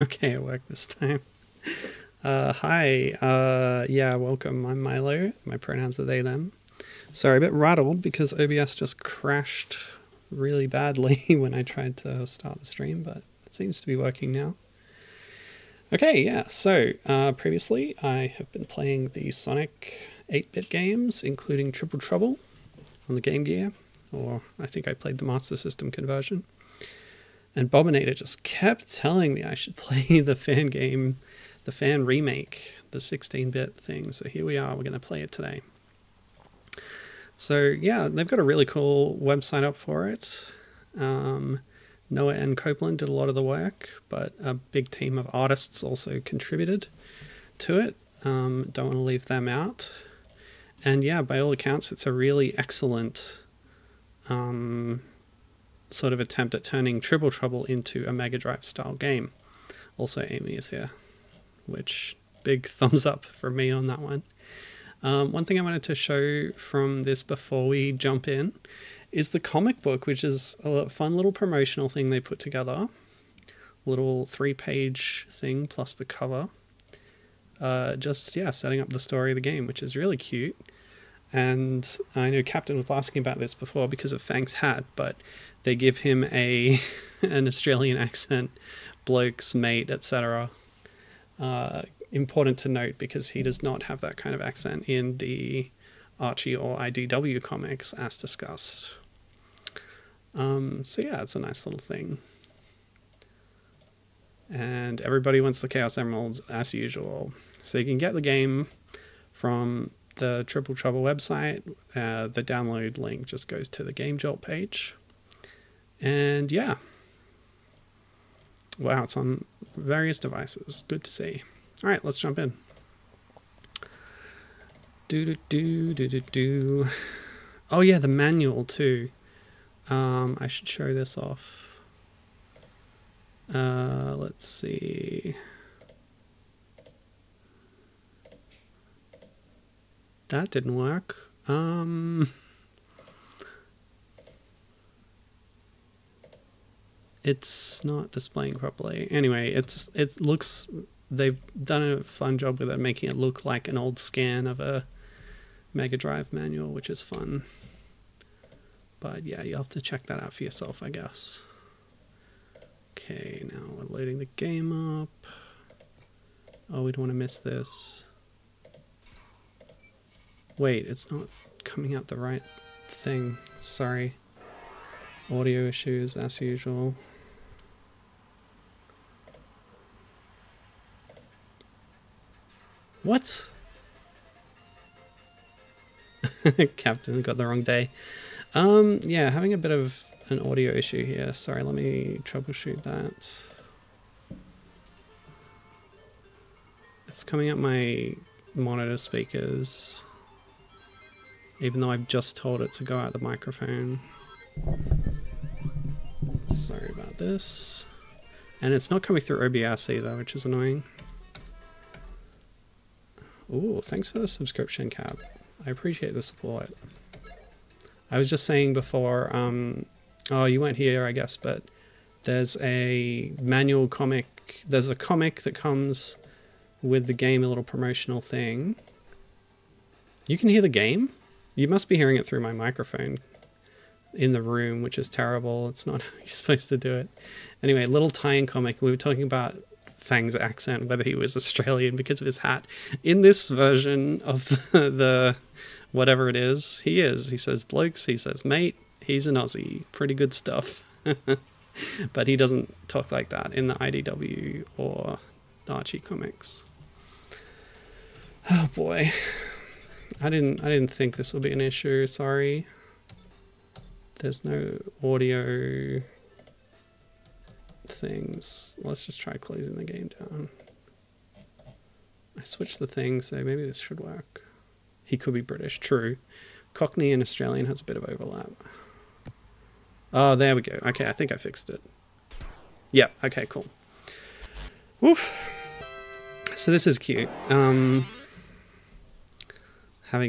Okay, it worked this time. Hi, yeah, welcome. I'm Milo. My pronouns are they, them. Sorry, a bit rattled because OBS just crashed really badly when I tried to start the stream, but it seems to be working now. Okay, yeah, so previously I have been playing the Sonic 8-bit games, including Triple Trouble on the Game Gear, or I think I played the Master System conversion. And Bobinator just kept telling me I should play the fan game, the fan remake, the 16-bit thing. So here we are, we're going to play it today. So yeah, they've got a really cool website up for it. Noah and Copeland did a lot of the work, but a big team of artists also contributed to it. Don't want to leave them out. And yeah, by all accounts, it's a really excellent sort of attempt at turning Triple Trouble into a Mega Drive style game. Also Amy is here, which big thumbs up from me on that one. One thing I wanted to show from this before we jump in is the comic book, which is a fun little promotional thing they put together. Little 3-page thing plus the cover. Just, yeah, setting up the story of the game, which is really cute. And I know Captain was asking about this before because of Fang's hat, but they give him an Australian accent, blokes, mate, etc. Important to note because he does not have that kind of accent in the Archie or IDW comics as discussed. So yeah, it's a nice little thing. And everybody wants the Chaos Emeralds as usual. So you can get the game from the Triple Trouble website. The download link just goes to the Game Jolt page. And yeah. Wow, it's on various devices. Good to see. All right, let's jump in. Oh yeah, the manual too. I should show this off. Let's see. That didn't work. It's not displaying properly. Anyway, it looks, they've done a fun job with it, making it look like an old scan of a Mega Drive manual, which is fun. But yeah, you'll have to check that out for yourself, I guess. Okay, now we're loading the game up. Oh, we don't want to miss this. Wait, it's not coming out the right thing. Sorry. Audio issues as usual. What? Captain got the wrong day. Yeah, having a bit of an audio issue here. Sorry, let me troubleshoot that. It's coming out my monitor speakers, even though I've just told it to go out the microphone. Sorry about this. And it's not coming through OBS either, which is annoying. Ooh, thanks for the subscription, Cap. I appreciate the support. I was just saying before, oh, you weren't here, I guess, but there's a manual comic. There's a comic that comes with the game, a little promotional thing. You can hear the game? You must be hearing it through my microphone in the room, which is terrible. It's not how you're supposed to do it. Anyway, little tie-in comic. We were talking about Fang's accent, whether he was Australian because of his hat. In this version of the whatever it is, he is. He says blokes, he says mate, he's an Aussie. Pretty good stuff. But he doesn't talk like that in the IDW or Archie comics. Oh boy. I didn't think this would be an issue, sorry. There's no audio things. Let's just try closing the game down. I switched the thing, so maybe this should work. He could be British, true. Cockney and Australian has a bit of overlap. Oh, there we go. Okay, I think I fixed it. Yeah, okay, cool. Woof. So this is cute. Having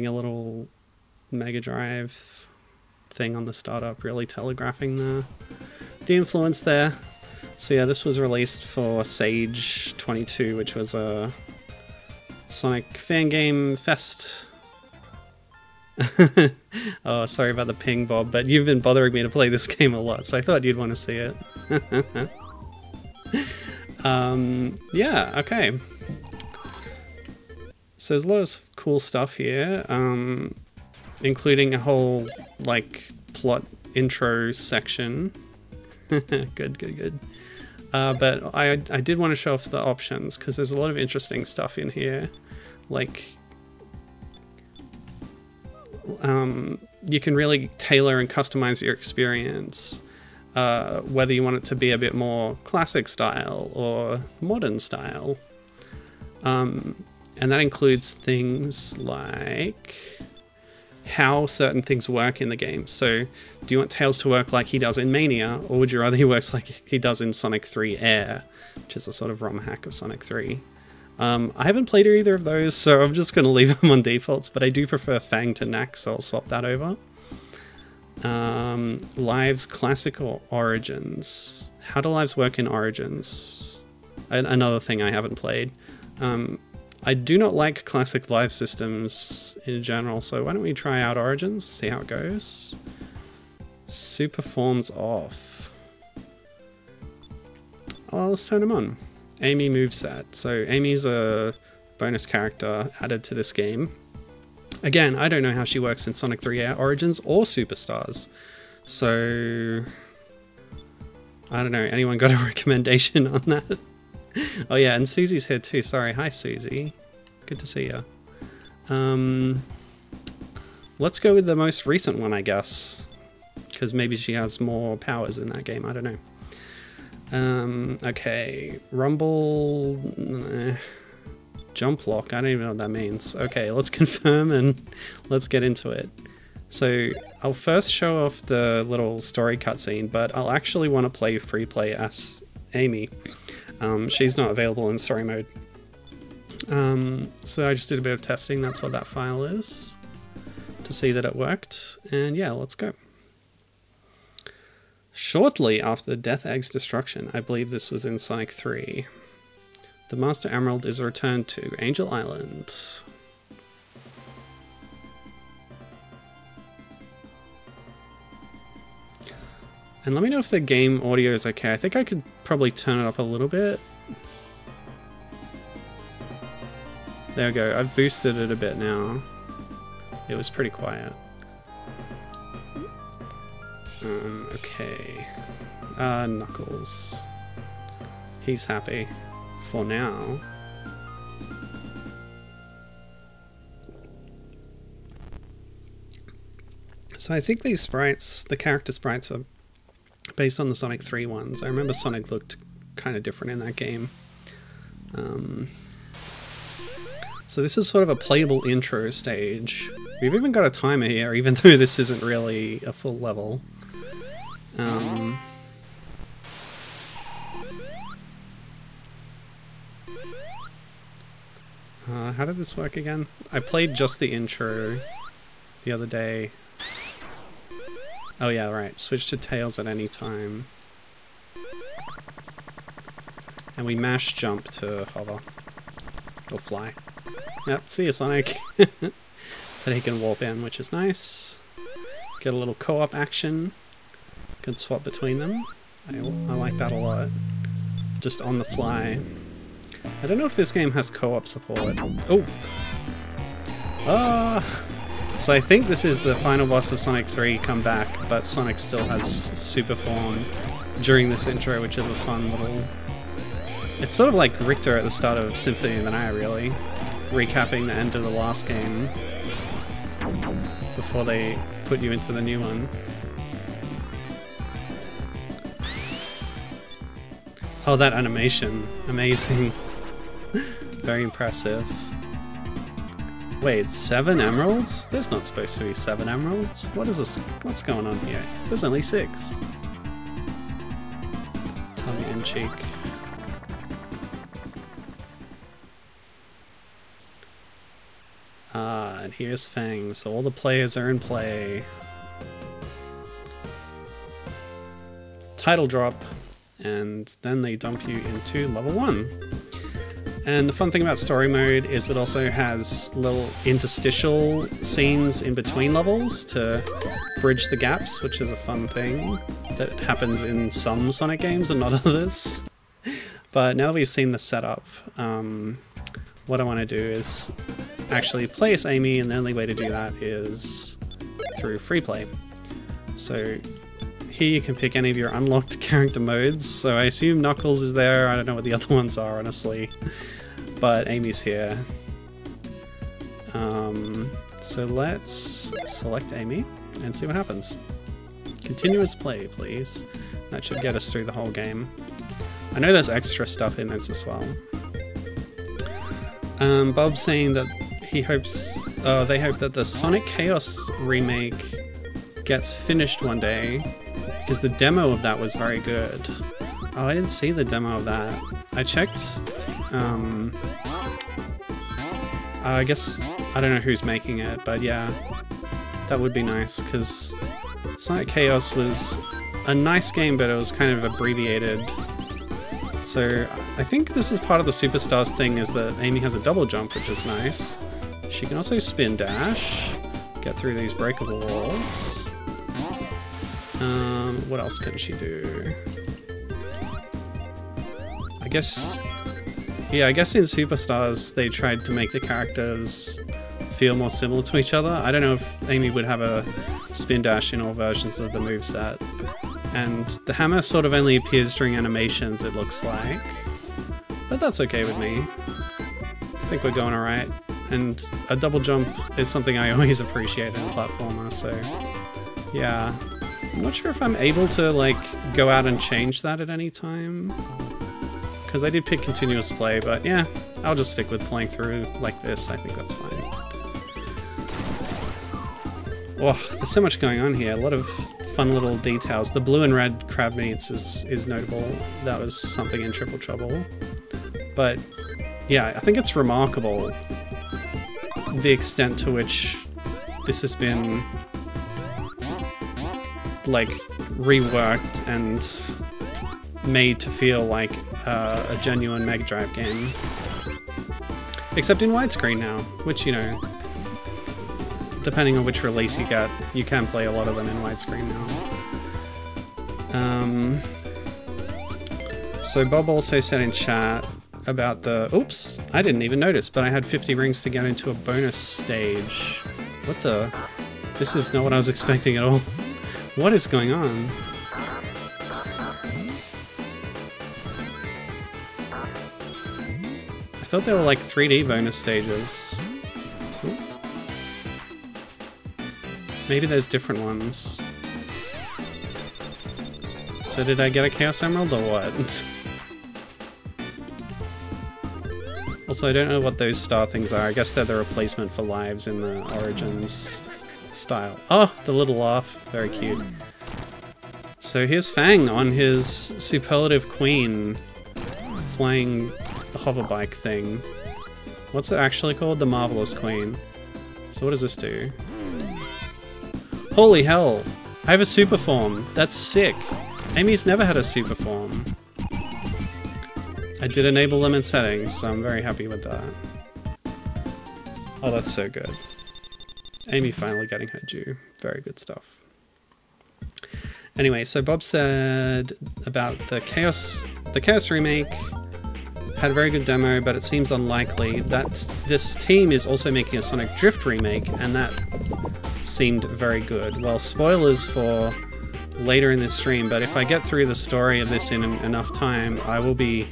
a little Mega Drive thing on the startup, really telegraphing the influence there. So yeah, this was released for Sage 22, which was a Sonic Fangame Fest. Oh, sorry about the ping, Bob, but you've been bothering me to play this game a lot, so I thought you'd want to see it. Yeah, okay. So there's a lot of cool stuff here, including a whole, like, plot intro section. Good. But I did want to show off the options, because there's a lot of interesting stuff in here. Like, you can really tailor and customize your experience, whether you want it to be a bit more classic style or modern style. And that includes things like how certain things work in the game. So do you want Tails to work like he does in Mania, or would you rather he works like he does in Sonic 3 Air, which is a sort of ROM hack of Sonic 3? I haven't played either of those, so I'm just going to leave them on defaults, but I do prefer Fang to Knack, so I'll swap that over. Lives Classic or Origins? How do lives work in Origins? Another thing I haven't played. I do not like classic live systems in general, so why don't we try out Origins, see how it goes. Super forms off. Oh, let's turn them on. Amy moveset. So Amy's a bonus character added to this game. Again, I don't know how she works in Sonic 3 Origins or Superstars. So I don't know, anyone got a recommendation on that? Oh yeah, and Susie's here too. Sorry, hi Susie. Good to see you. Let's go with the most recent one, I guess, because maybe she has more powers in that game. I don't know. Okay, rumble, jump lock. I don't even know what that means. Okay, let's confirm and let's get into it. So I'll first show off the little story cutscene, but I'll actually want to play free play as Amy. She's not available in story mode. So I just did a bit of testing, that's what that file is, to see that it worked, and yeah, let's go. Shortly after Death Egg's destruction, I believe this was in Sonic 3, the Master Emerald is returned to Angel Island. And let me know if the game audio is okay. I think I could probably turn it up a little bit. There we go, I've boosted it a bit now. It was pretty quiet. Okay. Knuckles. He's happy. For now. So I think these sprites, the character sprites, are based on the Sonic 3 ones. I remember Sonic looked kind of different in that game. So this is sort of a playable intro stage. We've even got a timer here, even though this isn't really a full level. How did this work again? I played just the intro the other day. Oh yeah, right. Switch to Tails at any time. And we mash jump to hover. Or fly. Yep, see you, Sonic. But he can warp in, which is nice. Get a little co-op action. Can swap between them. I like that a lot. Just on the fly. I don't know if this game has co-op support. Oh! Ah! So I think this is the final boss of Sonic 3 come back, but Sonic still has super form during this intro, which is a fun little... It's sort of like Richter at the start of Symphony of the Night, really. Recapping the end of the last game before they put you into the new one. Oh, that animation. Amazing. Very impressive. Wait, 7 emeralds? There's not supposed to be 7 emeralds. What is this? What's going on here? There's only 6. Tongue in cheek. And here's Fang, so all the players are in play. Title drop. and then they dump you into level 1. And the fun thing about story mode is it also has little interstitial scenes in between levels to bridge the gaps, which is a fun thing that happens in some Sonic games and not others. But now that we've seen the setup, what I want to do is actually play as Amy, and the only way to do that is through free play. So here you can pick any of your unlocked character modes, so I assume Knuckles is there, I don't know what the other ones are honestly, but Amy's here. So let's select Amy and see what happens. Continuous play, please. That should get us through the whole game. I know there's extra stuff in this as well. Bob's saying that he hopes, they hope that the Sonic Chaos remake gets finished one day, because the demo of that was very good. Oh, I didn't see the demo of that. I checked, I guess, I don't know who's making it, but yeah, that would be nice, because Sonic Chaos was a nice game, but it was kind of abbreviated. So I think this is part of the Superstars thing, is that Amy has a double jump, which is nice. She can also spin dash, get through these breakable walls. What else can she do? I guess in Superstars they tried to make the characters feel more similar to each other. I don't know if Amy would have a spin dash in all versions of the moveset. And the hammer sort of only appears during animations, it looks like. But that's okay with me. I think we're going alright. And a double jump is something I always appreciate in a platformer, so yeah. I'm not sure if I'm able to, like, go out and change that at any time. Because I did pick continuous play, but yeah, I'll just stick with playing through like this. I think that's fine. Oh, there's so much going on here. A lot of fun little details. The blue and red crab meats is notable. That was something in Triple Trouble. But yeah, I think it's remarkable the extent to which this has been like reworked and made to feel like a genuine Mega Drive game. Except in widescreen now, which, you know, depending on which release you get, you can play a lot of them in widescreen now. So Bob also said in chat about the... Oops! I didn't even notice, but I had 50 rings to get into a bonus stage. What the... This is not what I was expecting at all. What is going on? I thought they were like 3D bonus stages. Ooh. Maybe there's different ones. So did I get a Chaos Emerald or what? Also, I don't know what those star things are. I guess they're the replacement for lives in the Origins style. Oh, the little laugh. Very cute. So here's Fang on his Superlative Queen flying the hoverbike thing. What's it actually called? The Marvelous Queen. So what does this do? Holy hell! I have a super form. That's sick. Amy's never had a super form. I did enable them in settings, so I'm very happy with that. Oh, that's so good. Amy finally getting her due. Very good stuff. Anyway, so Bob said about the Chaos remake had a very good demo, but it seems unlikely that this team is also making a Sonic Drift remake, and that seemed very good. Well, spoilers for later in this stream, but if I get through the story of this in enough time, I will be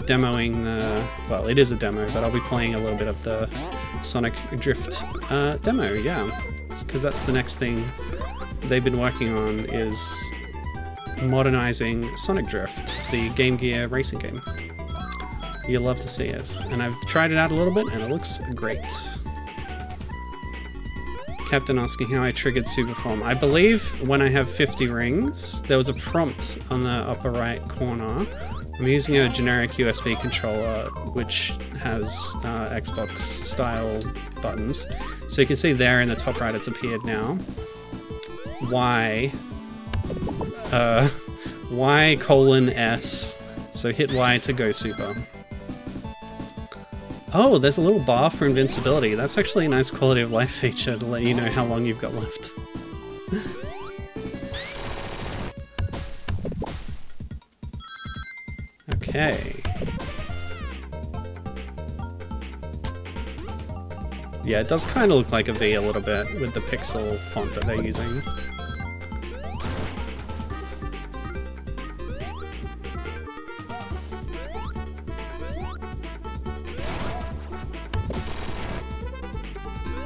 demoing the... Well, it is a demo, but I'll be playing a little bit of the Sonic Drift demo, yeah. Because that's the next thing they've been working on, is modernizing Sonic Drift, the Game Gear racing game. You'll love to see it. And I've tried it out a little bit, and it looks great. Captain asking how I triggered Superform. I believe when I have 50 rings, there was a prompt on the upper right corner. I'm using a generic USB controller, which has Xbox style buttons. So you can see there in the top right, it's appeared now. Y:S. So hit Y to go super. Oh, there's a little bar for invincibility. That's actually a nice quality of life feature to let you know how long you've got left. Okay. Yeah, it does kind of look like a V a little bit with the pixel font that they're using.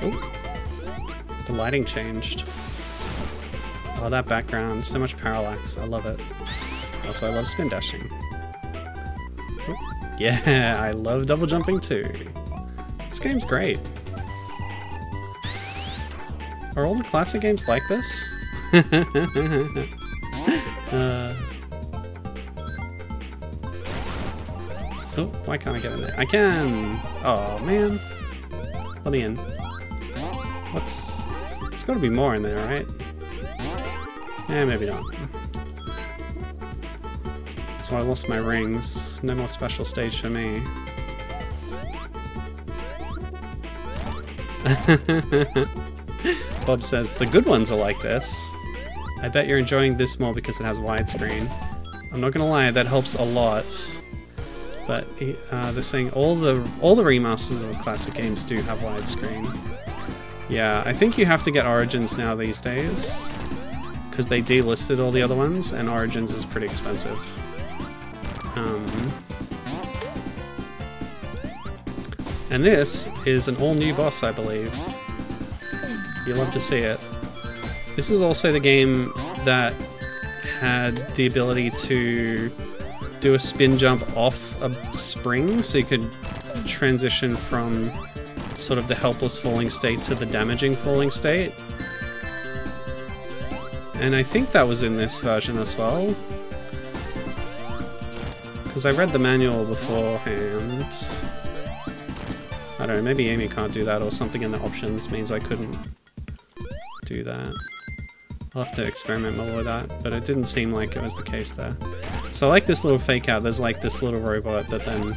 Oh, the lighting changed. Oh, that background, so much parallax, I love it. Also, I love spin dashing. Oh, yeah, I love double jumping too. This game's great. Are all the classic games like this? Oh, why can't I get in there? I can! Oh man. Let me in. There's gotta be more in there, right? Eh, maybe not. So I lost my rings. No more special stage for me. Bob says, the good ones are like this. I bet you're enjoying this more because it has widescreen. I'm not gonna lie, that helps a lot. But they're saying all the remasters of the classic games do have widescreen. Yeah, I think you have to get Origins now these days. Because they delisted all the other ones, and Origins is pretty expensive. And this is an all-new boss, I believe. You love to see it. This is also the game that had the ability to do a spin jump off a spring, so you could transition from sort of the helpless falling state to the damaging falling state. And I think that was in this version as well. Because I read the manual beforehand. I don't know, maybe Amy can't do that, or something in the options means I couldn't do that. I'll have to experiment more with that, but it didn't seem like it was the case there. So I like this little fake out. There's like this little robot that then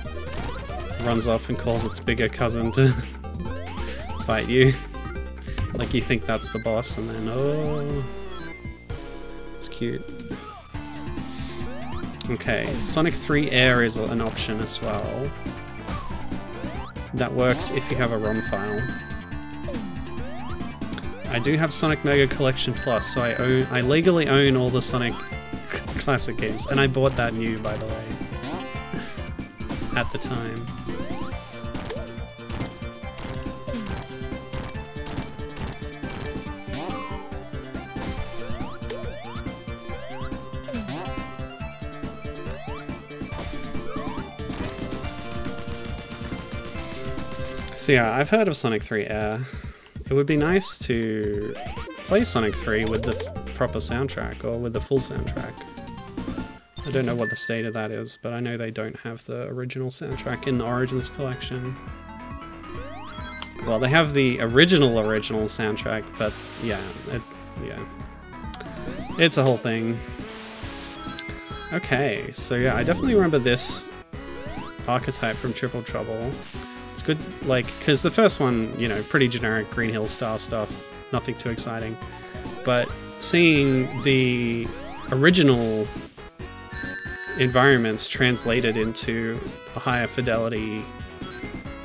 runs off and calls its bigger cousin to fight you. Like you think that's the boss, and then oh, it's cute. Okay, Sonic 3 Air is an option as well. That works if you have a ROM file. I do have Sonic Mega Collection Plus, so I legally own all the Sonic classic games, and I bought that new, by the way, at the time. So yeah, I've heard of Sonic 3 Air. It would be nice to play Sonic 3 with the proper soundtrack, or with the full soundtrack. I don't know what the state of that is, but I know they don't have the original soundtrack in the Origins collection. Well, they have the original soundtrack, but yeah, it's a whole thing. Okay, so yeah, I definitely remember this archetype from Triple Trouble. It's good, like, because the first one, you know, pretty generic Green Hill style stuff, nothing too exciting. But seeing the original environments translated into a higher fidelity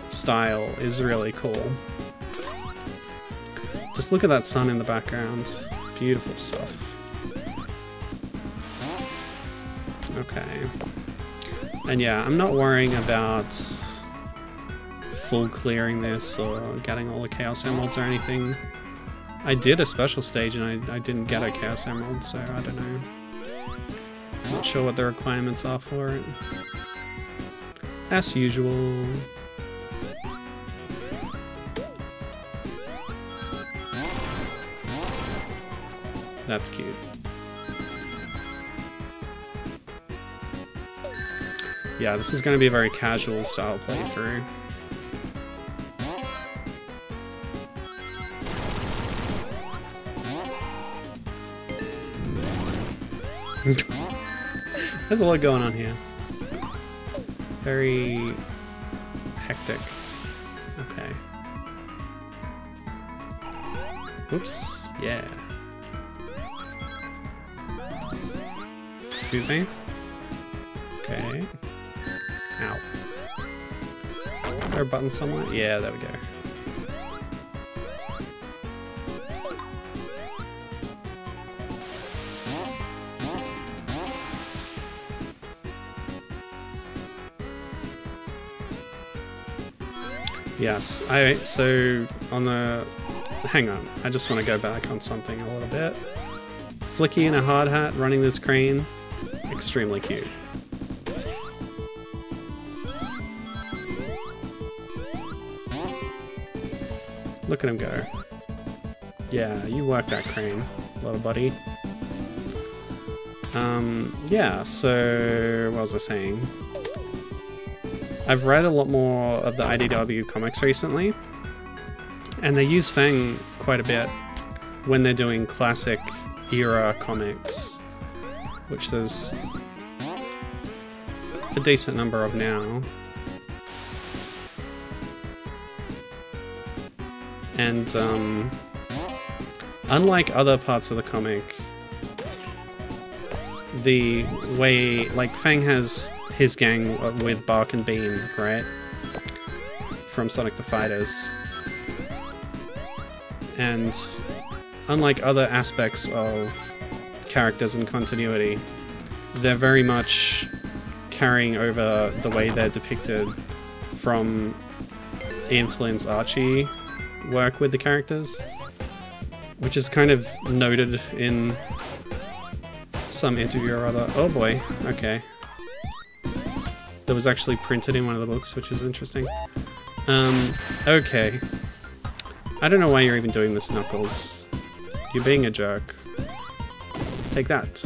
style is really cool. Just look at that sun in the background. Beautiful stuff. Okay. And yeah, I'm not worrying about full clearing this or getting all the Chaos Emeralds or anything. I did a special stage and I didn't get a Chaos Emerald, so I don't know. Not sure what the requirements are for it. As usual. That's cute. Yeah, this is going to be a very casual style playthrough. There's a lot going on here. Very hectic. Okay. Oops. Yeah. Excuse me. Okay. Ow. Is there a button somewhere? Yeah, there we go. Yes, so on the, hang on, I just want to go back on something a little bit. Flicky in a hard hat running this crane, extremely cute. Look at him go. Yeah, you work that crane, little buddy. Yeah, so what was I saying? I've read a lot more of the IDW comics recently, and they use Fang quite a bit when they're doing classic era comics, which there's a decent number of now. And unlike other parts of the comic, the way, like, Fang has his gang with Bark and Beam, right? From Sonic the Fighters. And unlike other aspects of characters and continuity, they're very much carrying over the way they're depicted from Ian Flynn's Archie work with the characters, which is kind of noted in some interview or other. Oh boy, okay. That was actually printed in one of the books, which is interesting. Okay. I don't know why you're even doing this, Knuckles. You're being a jerk. Take that.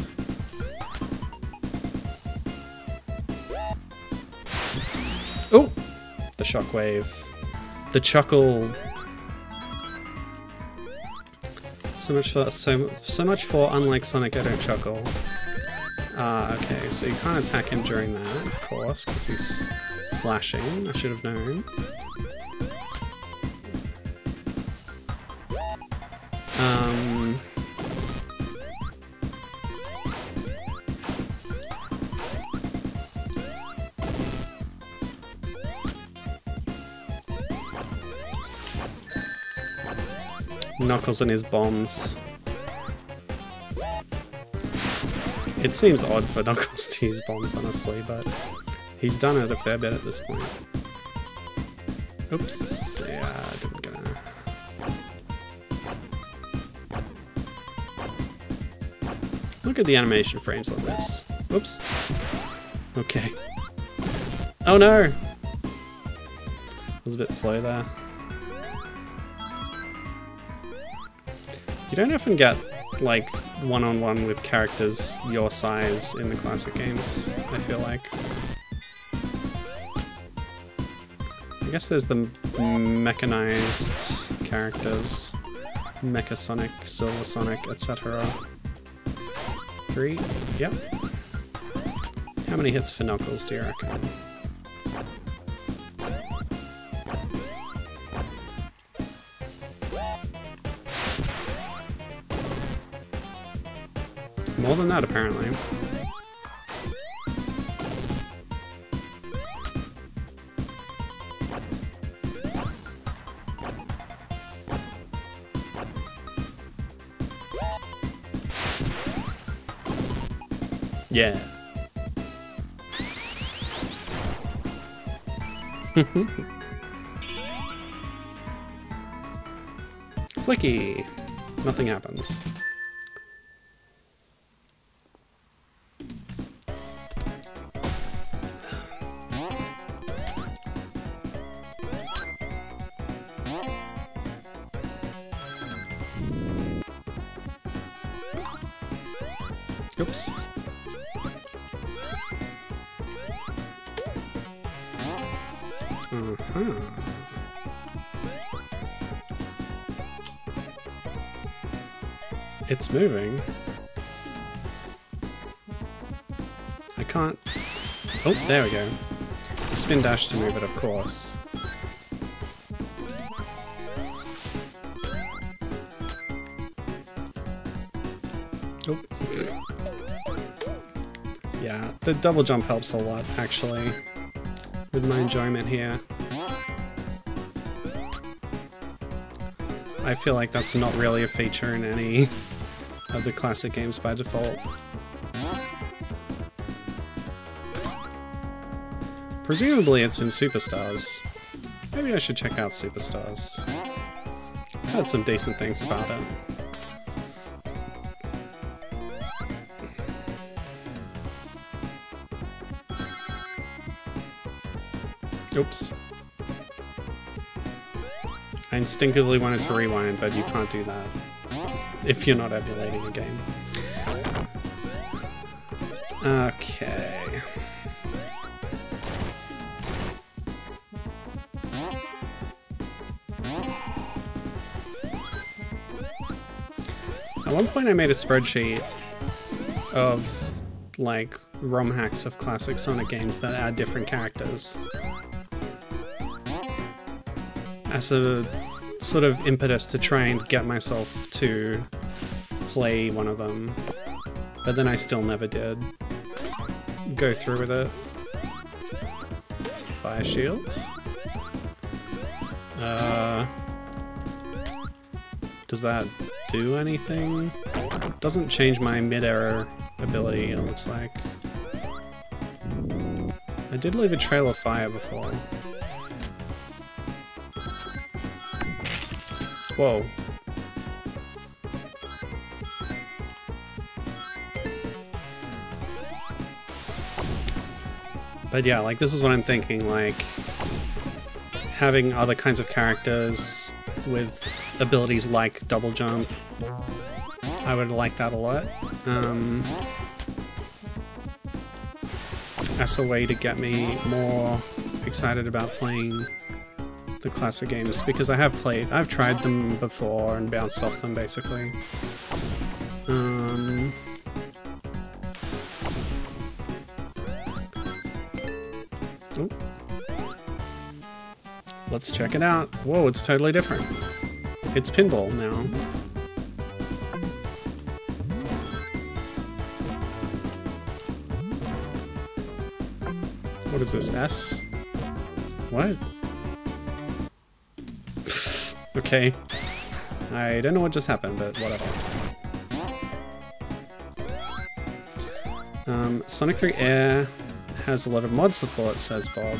Oh! The shockwave. The chuckle. So much for unlike Sonic, I don't chuckle. Okay, so you can't attack him during that, of course, because he's flashing. I should have known. Knuckles and his bombs. It seems odd for Knuckles to use bombs, honestly, but he's done it a fair bit at this point. Oops, yeah, I didn't get it. Look at the animation frames on this. Whoops. Okay. Oh no! I was a bit slow there. You don't often get, like, one-on-one with characters your size in the classic games, I feel like. I guess there's the mechanized characters. Mecha Sonic, Silver Sonic, etc. 3? Yep. How many hits for Knuckles do you reckon? More than that, apparently. Yeah. Flicky. Nothing happens. Oops. It's moving. I can't can't... Oh, there we go. The spin dash to move it, of course. Oh. Yeah, the double jump helps a lot, actually, with my enjoyment here. I feel like that's not really a feature in any of the classic games by default. Presumably it's in Superstars. Maybe I should check out Superstars. I've heard some decent things about it. Oops. I instinctively wanted to rewind, but you can't do that if you're not emulating a game. Okay. At one point I made a spreadsheet of, like, ROM hacks of classic Sonic games that add different characters, as a sort of impetus to try and get myself to play one of them, but then I still never did go through with it. Fire shield. Does that do anything? Doesn't change my mid-air ability, it looks like. I did leave a trail of fire before. Whoa. But yeah, like, this is what I'm thinking, like, having other kinds of characters with abilities like double jump, I would like that a lot. As a way to get me more excited about playing the classic games, because I've tried them before and bounced off them, basically. Oh. Let's check it out. Whoa, it's totally different. It's pinball now. What is this, S? What? Okay. I don't know what just happened, but whatever. Sonic 3 Air has a lot of mod support, says Bob.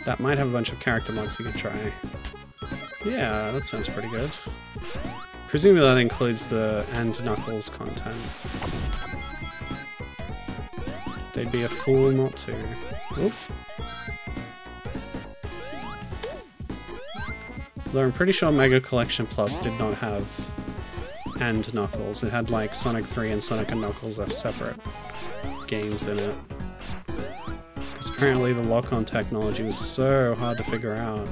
That might have a bunch of character mods we could try. Yeah, that sounds pretty good. Presumably that includes the and Knuckles content. They'd be a fool not to. Oop. Though I'm pretty sure Mega Collection Plus did not have and Knuckles. It had like Sonic 3 and Sonic and Knuckles as separate games in it. Because apparently the lock-on technology was so hard to figure out.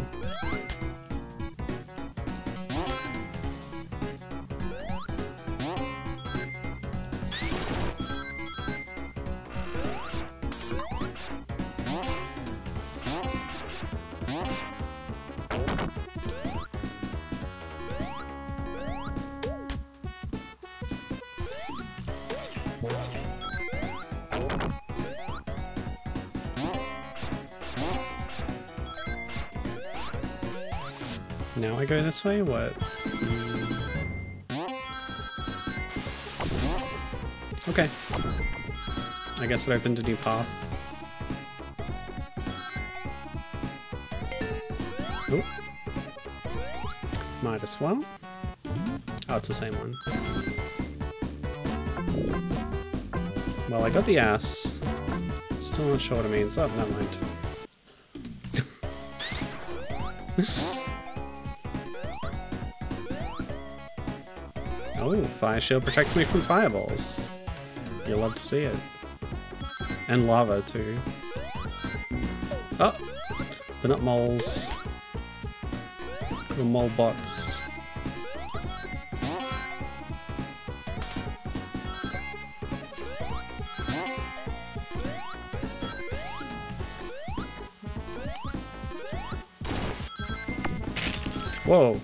Now I go this way? What? Okay. I guess it opened a new path. Oh. Might as well. Oh, it's the same one. Well, I got the ass. Still not sure what it means. Oh, never mind. Oh, Fire Shield protects me from fireballs. You'll love to see it. And lava, too. Oh! They're not moles. They're mole bots. Whoa.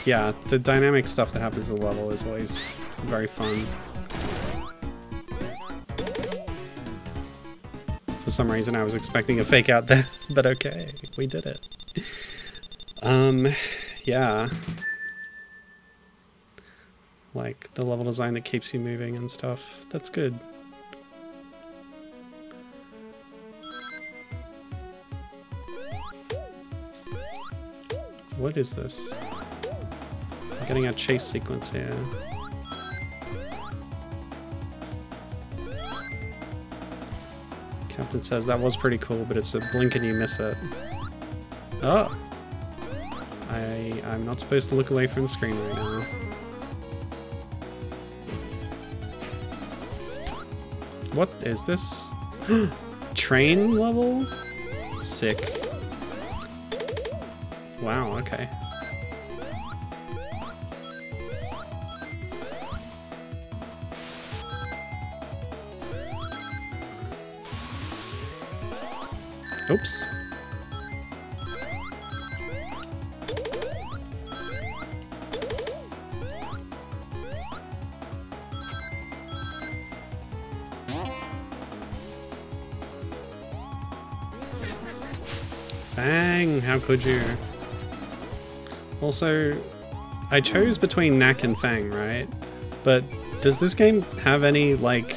Yeah, the dynamic stuff that happens in the level is always very fun. For some reason I was expecting a fake out there, but okay, we did it. Yeah. Like the level design that keeps you moving and stuff, that's good. What is this? I'm getting a chase sequence here. Captain says that was pretty cool, but it's a blink and you miss it. Oh! I'm not supposed to look away from the screen right now. What is this? Train level? Sick. Wow, okay. Oops. Bang! How could you? Also, I chose between Knack and Fang, right? But does this game have any, like,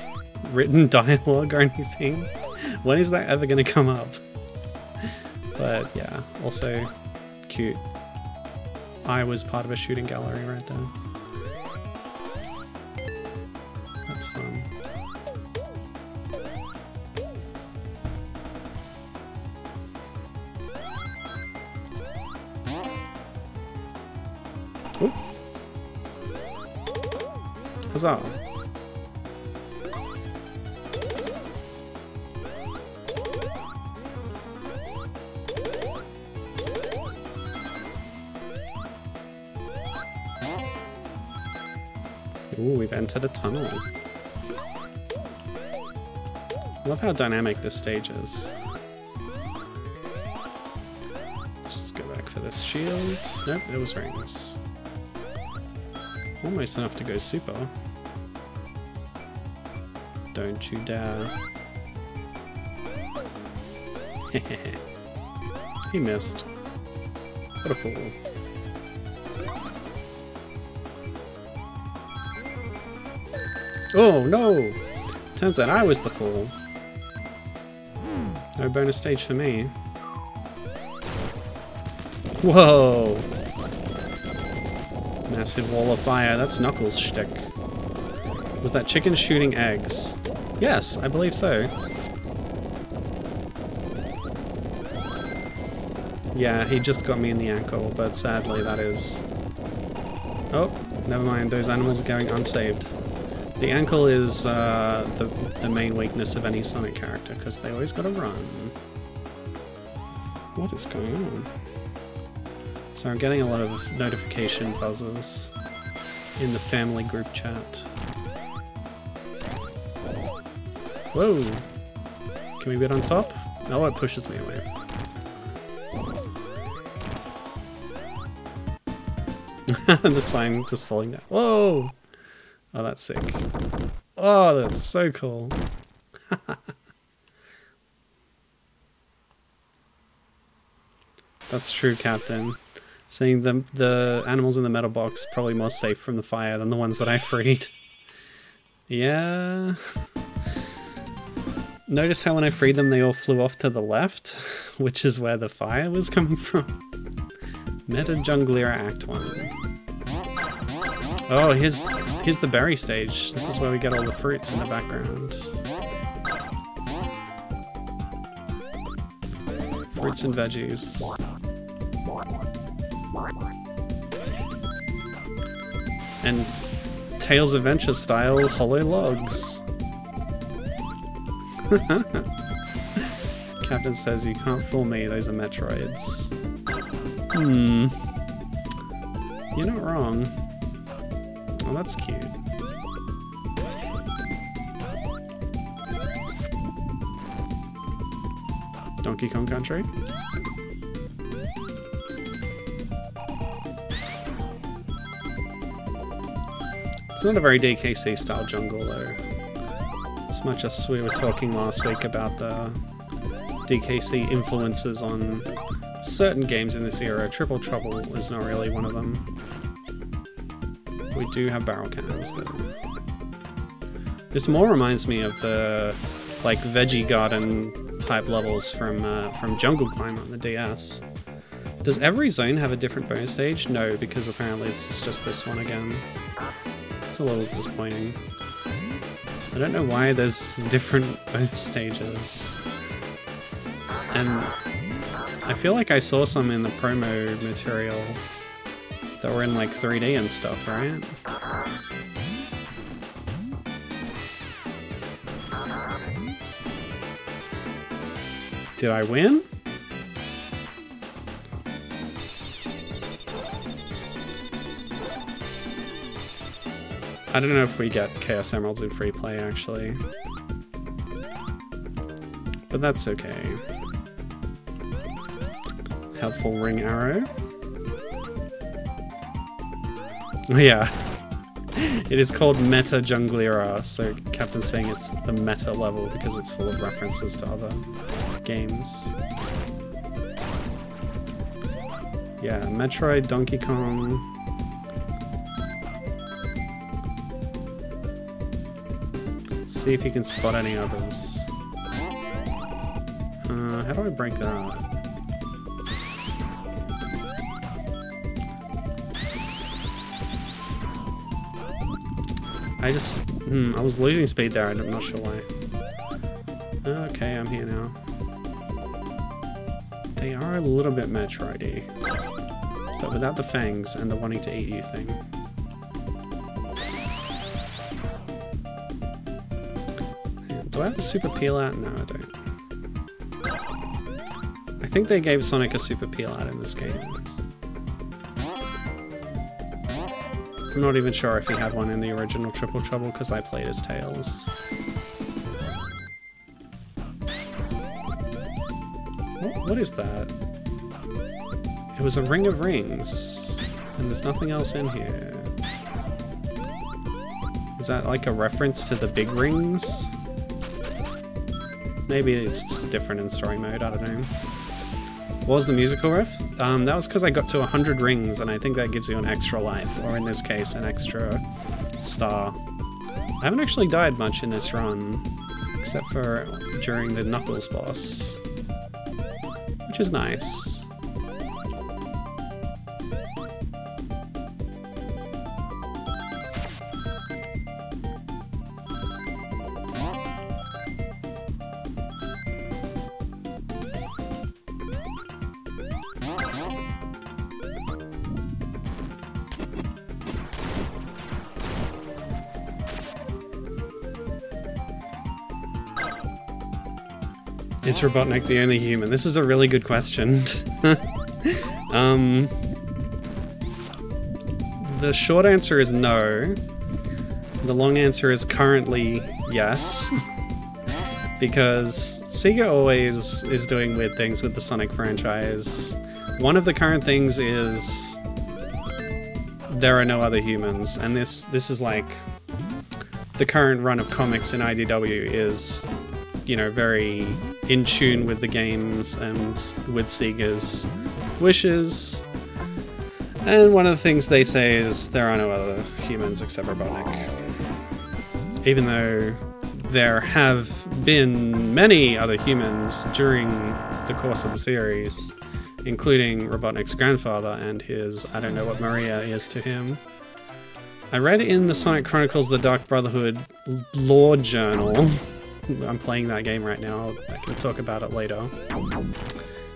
written dialogue or anything? When is that ever gonna come up? But yeah, also cute. I was part of a shooting gallery right there. That's fun. Ooh. Huzzah! Ooh, we've entered a tunnel. Love how dynamic this stage is. Let's just go back for this shield. Nope, it was rings. Almost enough to go super. Don't you dare. He missed. What a fool. Oh no! Turns out I was the fool. No bonus stage for me. Whoa! Massive wall of fire, that's Knuckles' shtick. Was that chicken shooting eggs? Yes, I believe so. Yeah, he just got me in the ankle, but sadly that is... Oh, never mind, those animals are going unsaved. The ankle is the main weakness of any Sonic character, because they always gotta run. What is going on? So I'm getting a lot of notification buzzes in the family group chat. Whoa! Can we get on top? Oh, it pushes me away. The sign just falling down. Whoa! Oh, that's sick. Oh, that's so cool. That's true, Captain. Seeing the animals in the metal box probably more safe from the fire than the ones that I freed. Yeah. Notice how when I freed them they all flew off to the left, which is where the fire was coming from. Meta Junglera Act 1. Oh, here's the berry stage. This is where we get all the fruits in the background. Fruits and veggies. And Tails Adventure style hollow logs. Captain says you can't fool me, those are Metroids. You're not wrong. Oh, that's cute. Donkey Kong Country. It's not a very DKC style jungle though. As much as we were talking last week about the DKC influences on certain games in this era, Triple Trouble is not really one of them. We do have barrel cannons though. This more reminds me of the like veggie garden type levels from Jungle Climb on the DS. Does every zone have a different bonus stage? No, because apparently this is just this one again. It's a little disappointing. I don't know why there's different bonus stages. And I feel like I saw some in the promo material that were in like 3D and stuff, right? Did I win? I don't know if we get Chaos Emeralds in free play, actually. But that's okay. Helpful ring arrow. Yeah. It is called Meta Junglera, so Captain's saying it's the meta level because it's full of references to other games. Yeah, Metroid, Donkey Kong. See if you can spot any others. How do I break that? I was losing speed there, I'm not sure why. Okay, I'm here now. They are a little bit Metroid-y, but without the fangs and the wanting to eat you thing. Do I have a super peel out? No, I don't. I think they gave Sonic a super peel out in this game. I'm not even sure if he had one in the original Triple Trouble because I played as Tails. What is that? It was a ring of rings, and there's nothing else in here. Is that like a reference to the big rings? Maybe it's just different in story mode, I don't know. What was the musical riff? That was because I got to 100 rings, and I think that gives you an extra life, or in this case, an extra star. I haven't actually died much in this run, except for during the Knuckles boss, which is nice. Is Robotnik the only human? This is a really good question. The short answer is no. The long answer is currently yes. Because Sega always is doing weird things with the Sonic franchise. One of the current things is there are no other humans, and this is like the current run of comics in IDW is, you know, very in tune with the games and with Sega's wishes. And one of the things they say is there are no other humans except Robotnik. Even though there have been many other humans during the course of the series, including Robotnik's grandfather and his I don't know what Maria is to him. I read in the Sonic Chronicles The Dark Brotherhood lore journal, I'm playing that game right now, I can talk about it later,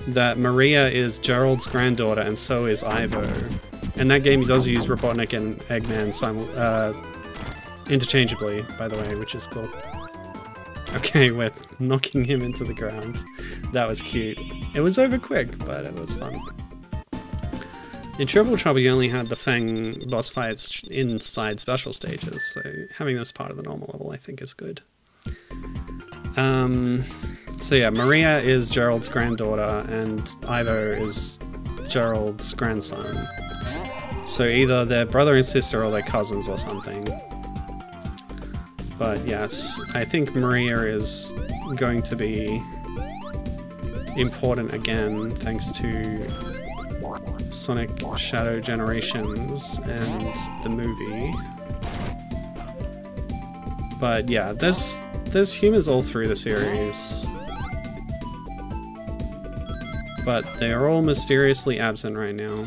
that Maria is Gerald's granddaughter and so is Ivo. And that game does use Robotnik and Eggman interchangeably, by the way, which is cool. Okay, we're knocking him into the ground. That was cute. It was over quick, but it was fun. In Triple Trouble you only had the Fang boss fights inside special stages, so having them as part of the normal level I think is good. So yeah, Maria is Gerald's granddaughter and Ivo is Gerald's grandson. So either they're brother and sister or they're cousins or something. But yes, I think Maria is going to be important again thanks to Sonic Shadow Generations and the movie. But yeah, there's humans all through the series. But they are all mysteriously absent right now.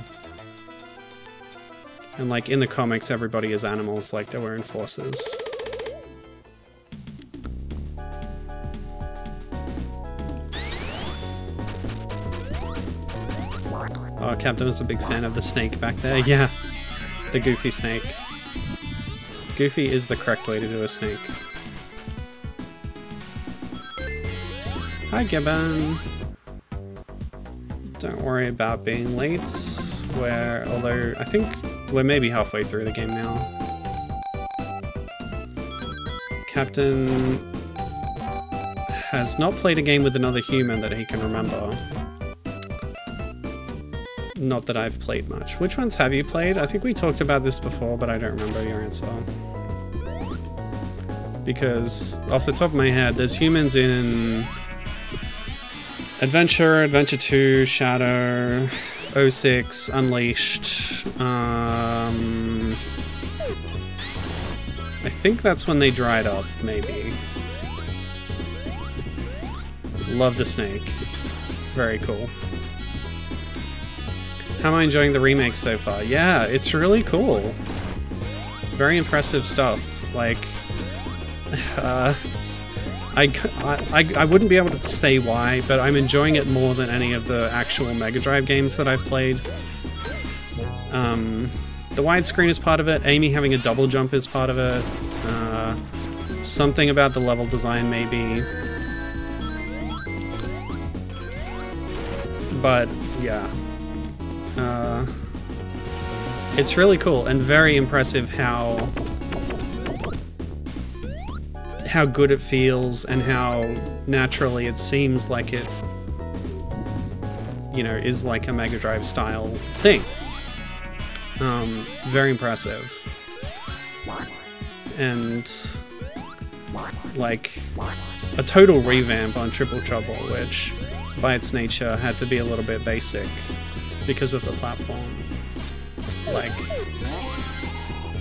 And like in the comics, everybody is animals like they were in Forces. Oh, Captain was a big fan of the snake back there. Yeah, the Goofy snake. Goofy is the correct way to do a snake. Hi, Gibbon. Don't worry about being late. Although I think we're maybe halfway through the game now. Captain has not played a game with another human that he can remember. Not that I've played much. Which ones have you played? I think we talked about this before, but I don't remember your answer. Because off the top of my head, there's humans in Adventure, Adventure 2, Shadow, 06, Unleashed. I think that's when they dried up, maybe. Love the snake. Very cool. How am I enjoying the remake so far? Yeah, it's really cool. Very impressive stuff. Like, I wouldn't be able to say why, but I'm enjoying it more than any of the actual Mega Drive games that I've played. The widescreen is part of it, Amy having a double jump is part of it, something about the level design maybe. But, yeah. It's really cool and very impressive how good it feels and how naturally it seems like it, you know, is like a Mega Drive style thing. Very impressive. And like a total revamp on Triple Trouble, which by its nature had to be a little bit basic because of the platform. Like,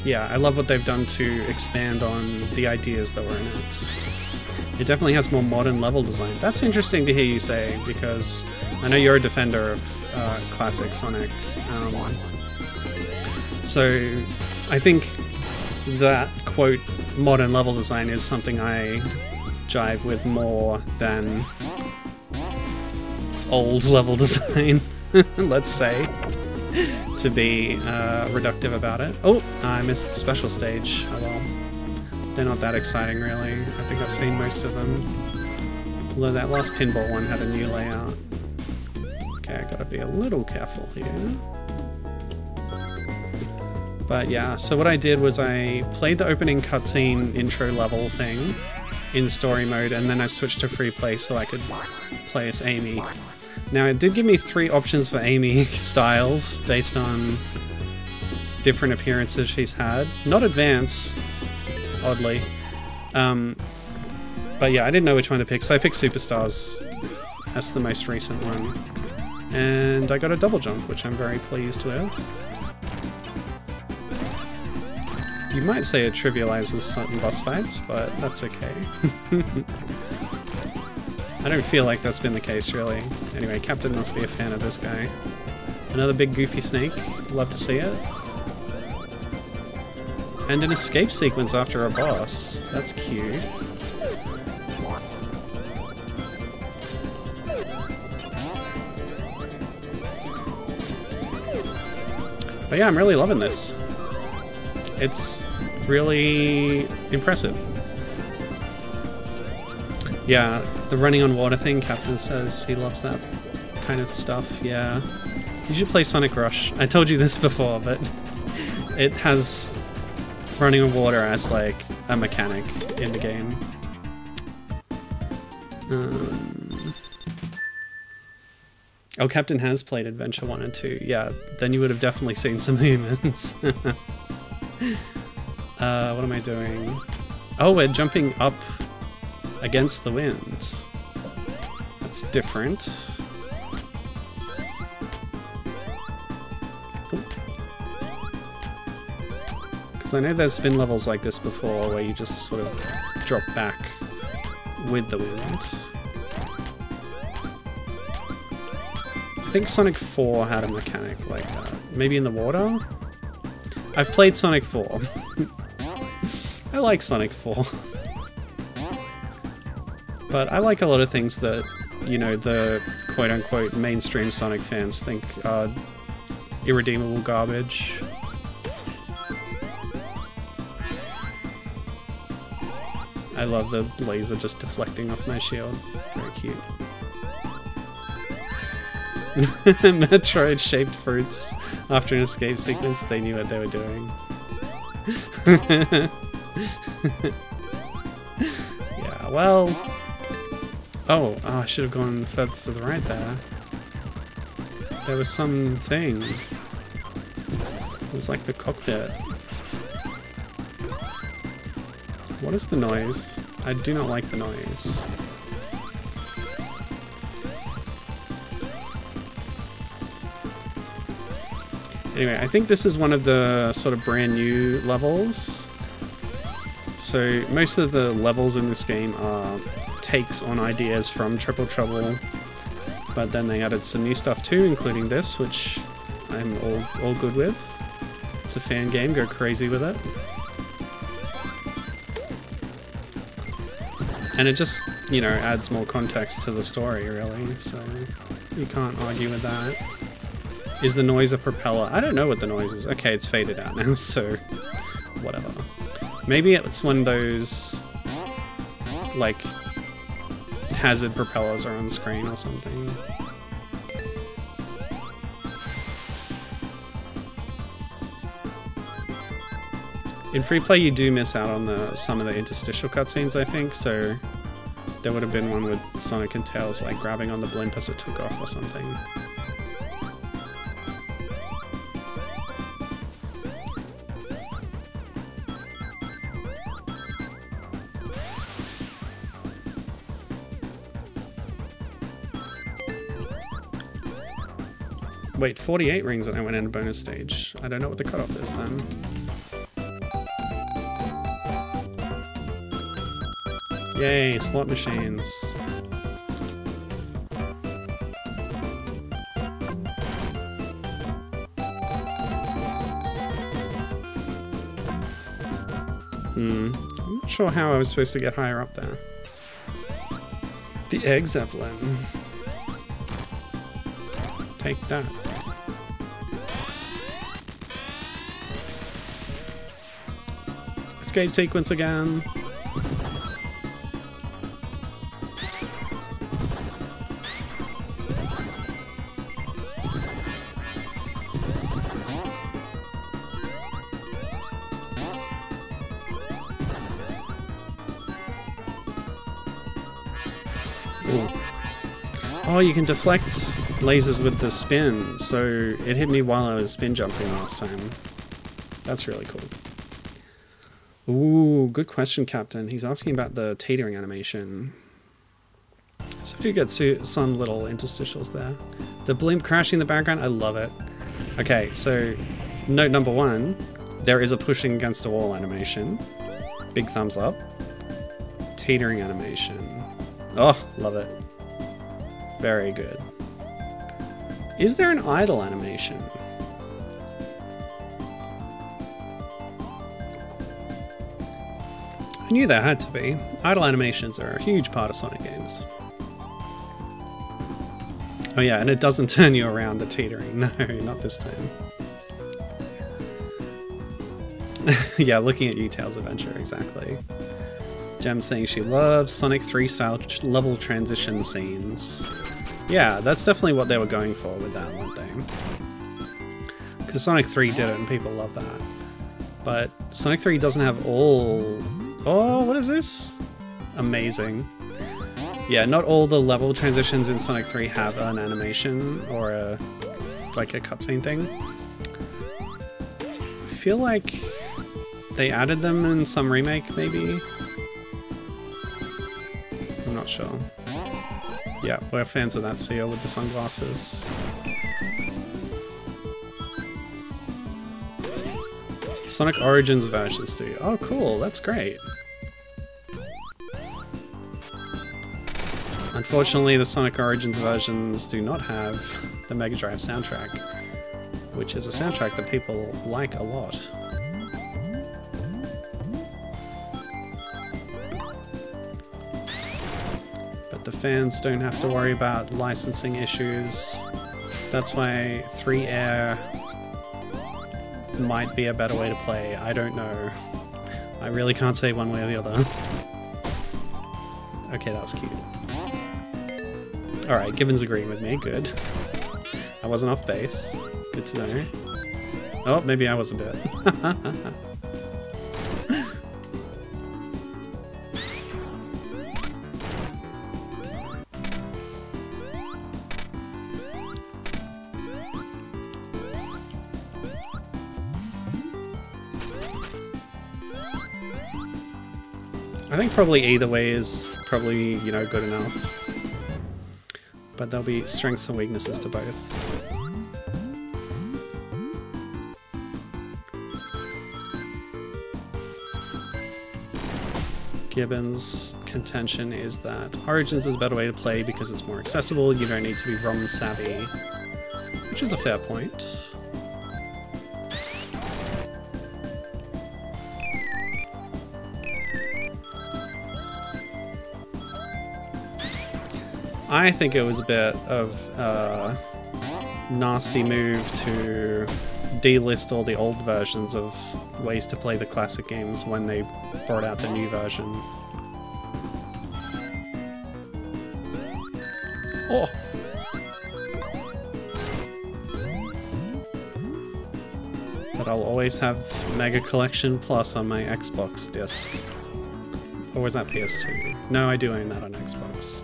yeah, I love what they've done to expand on the ideas that were in it. It definitely has more modern level design. That's interesting to hear you say, because I know you're a defender of classic Sonic. So I think that, quote, modern level design is something I jive with more than old level design, let's say, to be reductive about it. Oh, I missed the special stage. Oh well. They're not that exciting, really. I think I've seen most of them. Although that last pinball one had a new layout. Okay, I gotta be a little careful here. But yeah, so what I did was I played the opening cutscene intro level thing in story mode, and then I switched to free play so I could play as Amy. Now, it did give me 3 options for Amy styles based on different appearances she's had. Not advanced, oddly. But yeah, I didn't know which one to pick, so I picked Superstars. That's the most recent one. And I got a double jump, which I'm very pleased with. You might say it trivializes certain boss fights, but that's okay. I don't feel like that's been the case, really. Anyway, Captain must be a fan of this guy. Another big goofy snake. Love to see it. And an escape sequence after a boss. That's cute. But yeah, I'm really loving this. It's really impressive. Yeah, the running on water thing, Captain says he loves that kind of stuff, yeah. You should play Sonic Rush. I told you this before, but it has running on water as like a mechanic in the game. Oh, Captain has played Adventure 1 and 2. Yeah, then you would have definitely seen some humans. What am I doing? Oh, we're jumping up against the wind. That's different. Because I know there's been levels like this before where you just sort of drop back with the wind. I think Sonic 4 had a mechanic like that. Maybe in the water? I've played Sonic 4. I like Sonic 4. But I like a lot of things that, you know, the quote-unquote mainstream Sonic fans think are irredeemable garbage. I love the laser just deflecting off my shield. Very cute. Metroid-shaped fruits. After an escape sequence, they knew what they were doing. Yeah, well... Oh, I should have gone further to the right there. There was something. It was like the cockpit. What is the noise? I do not like the noise. Anyway, I think this is one of the sort of brand new levels. So most of the levels in this game are takes on ideas from Triple Trouble, but then they added some new stuff too, including this, which I'm all good with. It's a fan game, go crazy with it. And it just, you know, adds more context to the story, really, so you can't argue with that. Is the noise a propeller? I don't know what the noise is. Okay, it's faded out now, so whatever. Maybe it's one of those, like, hazard propellers are on screen or something. In free play you do miss out on some of the interstitial cutscenes, I think, so there would have been one with Sonic and Tails like grabbing on the blimp as it took off or something. Wait, 48 rings and I went in a bonus stage. I don't know what the cutoff is then. Yay, slot machines. I'm not sure how I was supposed to get higher up there. The egg zeppelin. Take that. Escape sequence again. Ooh. Oh, you can deflect lasers with the spin, so it hit me while I was spin jumping last time. That's really cool. Ooh, good question, Captain. He's asking about the teetering animation. So you get some little interstitials there. The blimp crashing in the background, I love it. Okay, so note number 1, there is a pushing against a wall animation. Big thumbs up. Teetering animation. Oh, love it. Very good. Is there an idle animation? I knew there had to be. Idle animations are a huge part of Sonic games. Oh yeah, and it doesn't turn you around the teetering. No, not this time. Yeah, looking at you, Tails Adventure, exactly. Gem saying she loves Sonic 3 style level transition scenes. Yeah, that's definitely what they were going for with that, weren't they? Because Sonic 3 did it and people love that. But Sonic 3 doesn't have all... Oh, what is this? Amazing. Yeah, not all the level transitions in Sonic 3 have an animation or like a cutscene thing. I feel like they added them in some remake, maybe? I'm not sure. Yeah, we're fans of that seal with the sunglasses. Sonic Origins versions do. Oh, cool, that's great. Unfortunately, the Sonic Origins versions do not have the Mega Drive soundtrack, which is a soundtrack that people like a lot. But the fans don't have to worry about licensing issues. That's why 3-air might be a better way to play. I don't know. I really can't say one way or the other. Okay, that was cute. Alright, Gibbon's agreeing with me, good. I wasn't off base. Good to know. Oh, maybe I was a bit. I think probably either way is probably, you know, good enough. But there'll be strengths and weaknesses to both. Gibbon's contention is that Origins is a better way to play because it's more accessible, you don't need to be ROM savvy, which is a fair point. I think it was a bit of a nasty move to delist all the old versions of ways to play the classic games when they brought out the new version. Oh! But I'll always have Mega Collection Plus on my Xbox disc. Or was that PS2? No, I do own that on Xbox.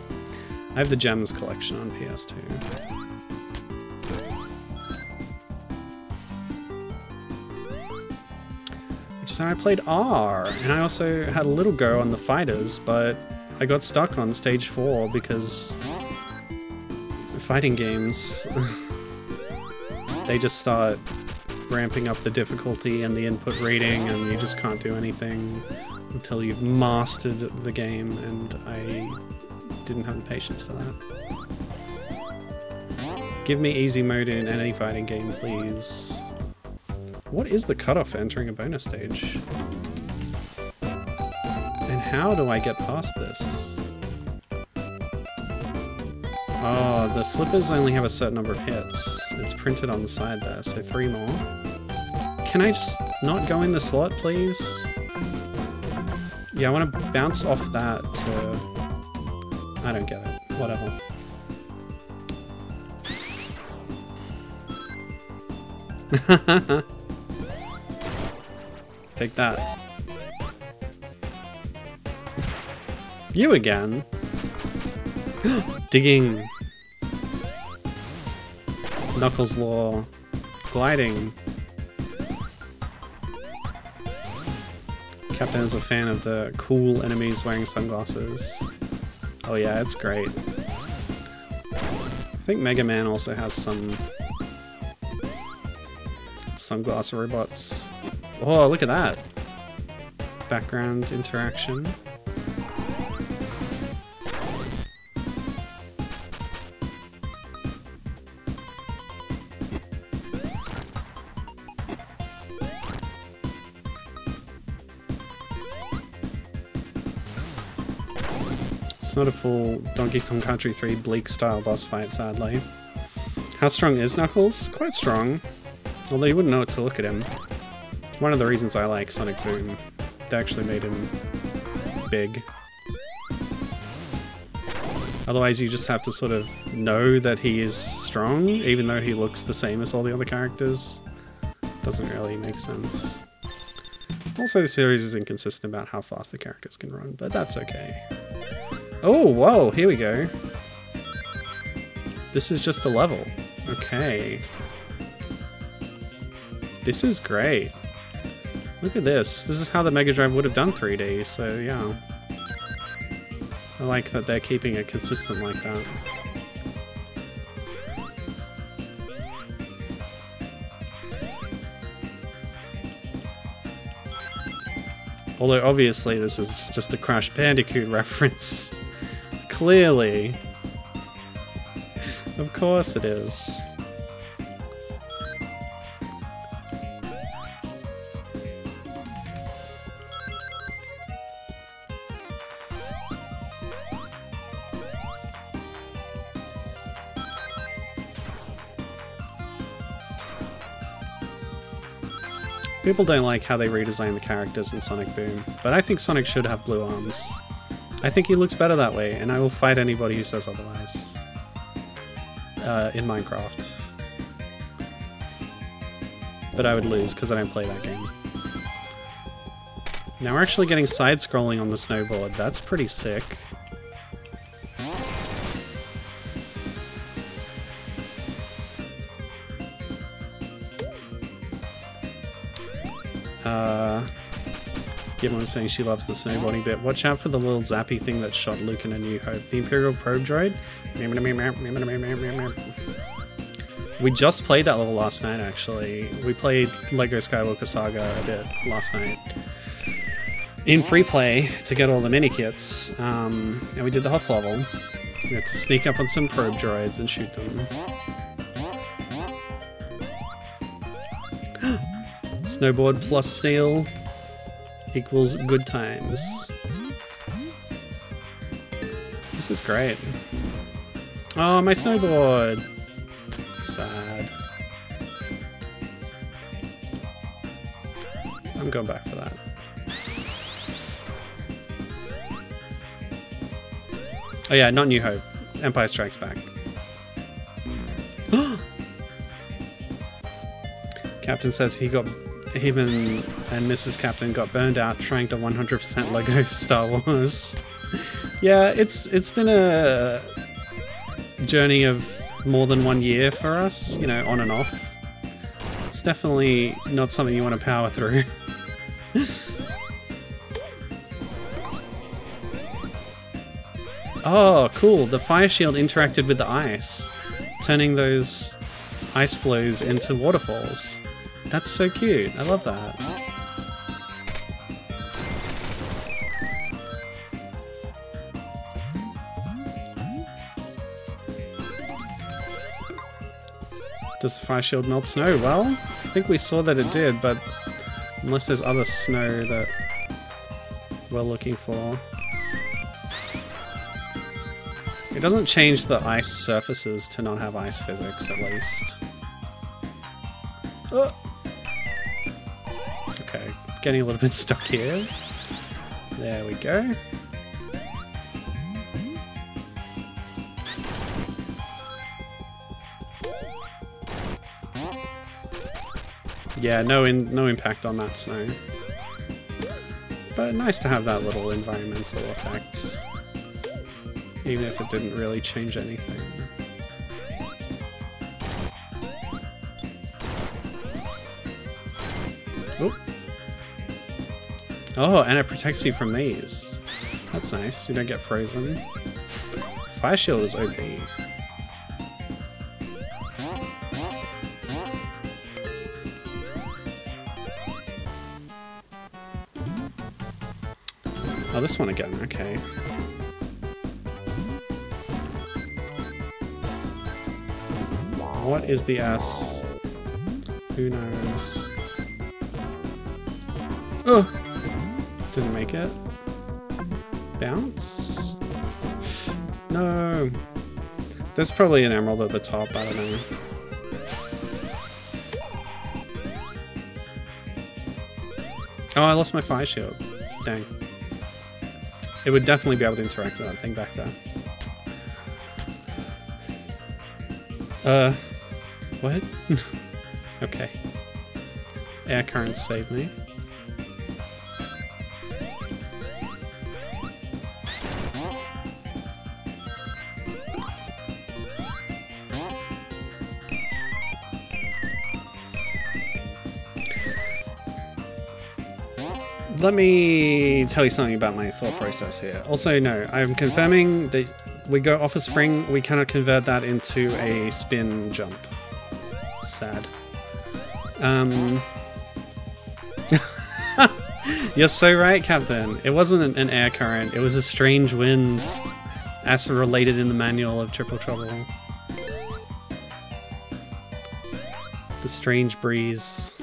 I have the Gems collection on PS2. Which is how I played R, and I also had a little go on the fighters, but I got stuck on stage 4 because fighting games, they just start ramping up the difficulty and the input reading, and you just can't do anything until you've mastered the game, and I didn't have the patience for that. Give me easy mode in any fighting game, please. What is the cutoff for entering a bonus stage? And how do I get past this? Oh, the flippers only have a certain number of hits. It's printed on the side there, so 3 more. Can I just not go in the slot, please? Yeah, I want to bounce off that to... I don't get it. Whatever. Take that. You again? Digging. Knuckles Law. Gliding. Captain is a fan of the cool enemies wearing sunglasses. Oh yeah, it's great. I think Mega Man also has some sunglass robots. Oh, look at that! Background interaction. It's not a full Donkey Kong Country 3 Bleak style boss fight, sadly. How strong is Knuckles? Quite strong. Although you wouldn't know it to look at him. One of the reasons I like Sonic Boom. They actually made him big. Otherwise you just have to sort of know that he is strong, even though he looks the same as all the other characters. Doesn't really make sense. Also the series is inconsistent about how fast the characters can run, but that's okay. Oh, whoa, here we go. This is just a level. Okay. This is great. Look at this. This is how the Mega Drive would have done 3D, so yeah. I like that they're keeping it consistent like that. Although obviously this is just a Crash Bandicoot reference. Clearly. Of course it is. People don't like how they redesign the characters in Sonic Boom, but I think Sonic should have blue arms. I think he looks better that way, and I will fight anybody who says otherwise. In Minecraft. But I would lose, because I don't play that game. Now we're actually getting side-scrolling on the snowboard. That's pretty sick. Everyone's saying she loves the snowboarding bit. Watch out for the little zappy thing that shot Luke in A New Hope. The Imperial Probe Droid? We just played that level last night, actually. We played Lego Skywalker Saga a bit last night. In free play to get all the mini kits. And we did the Hoth level. We had to sneak up on some probe droids and shoot them. Snowboard plus steel equals good times. This is great. Oh, my snowboard! Sad. I'm going back for that. Oh yeah, not New Hope. Empire Strikes Back. Captain says him and Mrs. Captain got burned out trying to 100% Lego Star Wars. Yeah, it's been a journey of more than 1 year for us, you know, on and off. It's definitely not something you want to power through. Oh, cool. The fire shield interacted with the ice, turning those ice flows into waterfalls. That's so cute. I love that. Does the fire shield melt snow? Well, I think we saw that it did, but unless there's other snow that we're looking for. It doesn't change the ice surfaces to not have ice physics, at least. Oh. Okay, getting a little bit stuck here. There we go. Yeah, no impact on that snow. But nice to have that little environmental effect. Even if it didn't really change anything. Oh. Oh, and it protects you from these. That's nice. You don't get frozen. Fire shield is OP. Oh, this one again. Okay. What is the S? Who knows? Oh! Didn't make it. Bounce? No! There's probably an emerald at the top, I don't know. Oh, I lost my fire shield. Dang. It would definitely be able to interact with that thing back there. What? Okay. Air currents saved me. let me tell you something about my thought process here. Also, no, I'm confirming that we go off a spring, we cannot convert that into a spin jump. Sad. You're so right, Captain. It wasn't an air current, it was a strange wind, as related in the manual of Triple Trouble. The strange breeze.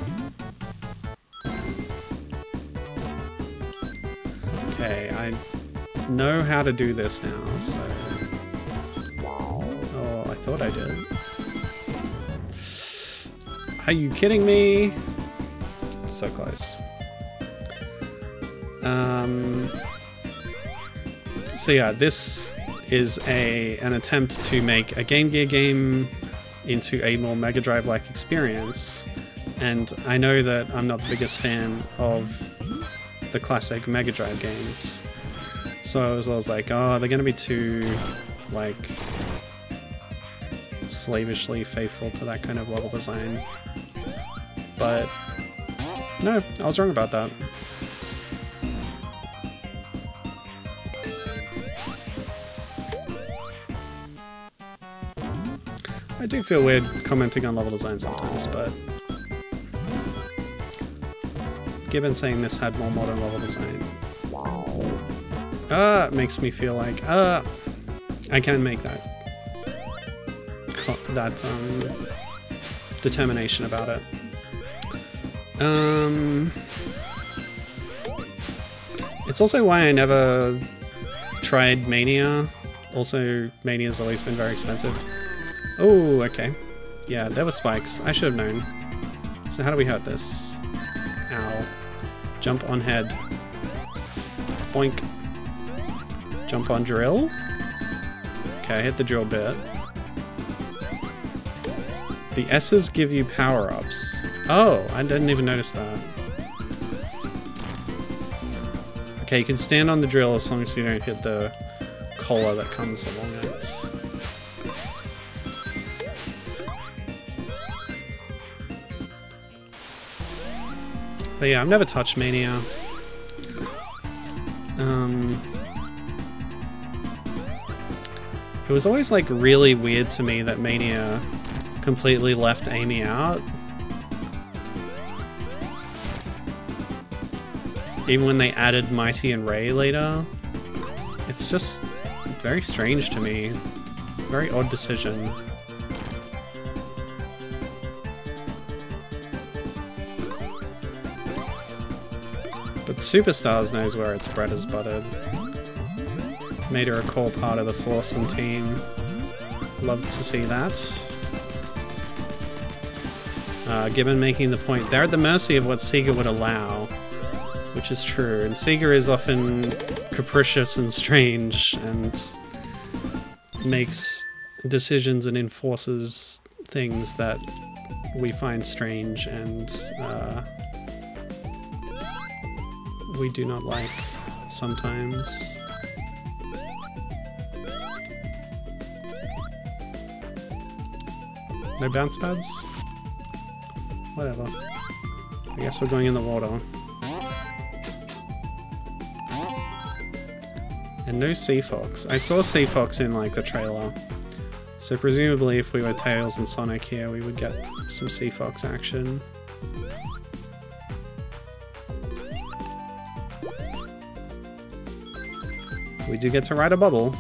Okay, I know how to do this now, so... Oh, I thought I did. Are you kidding me? So close. So yeah, this is an attempt to make a Game Gear game into a more Mega Drive-like experience, and I know that I'm not the biggest fan of the classic Mega Drive games, so I was like, oh, they're gonna be too, like, slavishly faithful to that kind of level design. But no, I was wrong about that. I do feel weird commenting on level design sometimes, but given saying this had more modern level design, it makes me feel like I can make that determination about it. It's also why I never tried Mania. Also, Mania's always been very expensive. Oh, okay. Yeah, there were spikes. I should have known. So how do we hurt this? Ow. Jump on head. Boink. Jump on drill. Okay, I hit the drill bit. The S's give you power-ups. Oh, I didn't even notice that. Okay, you can stand on the drill as long as you don't hit the collar that comes along it. But yeah, I've never touched Mania. It was always like really weird to me that Mania completely left Amy out. Even when they added Mighty and Ray later. It's just very strange to me. Very odd decision. But Superstars knows where its bread is buttered. Made her a core part of the Foursome team. Loved to see that. Gibbon making the point, they're at the mercy of what Sega would allow, which is true, and Sega is often capricious and strange, and makes decisions and enforces things that we find strange and we do not like sometimes. No bounce pads? Whatever. I guess we're going in the water. And no Sea Fox. I saw Sea Fox in like the trailer. So presumably if we were Tails and Sonic here, we would get some Sea Fox action. We do get to ride a bubble.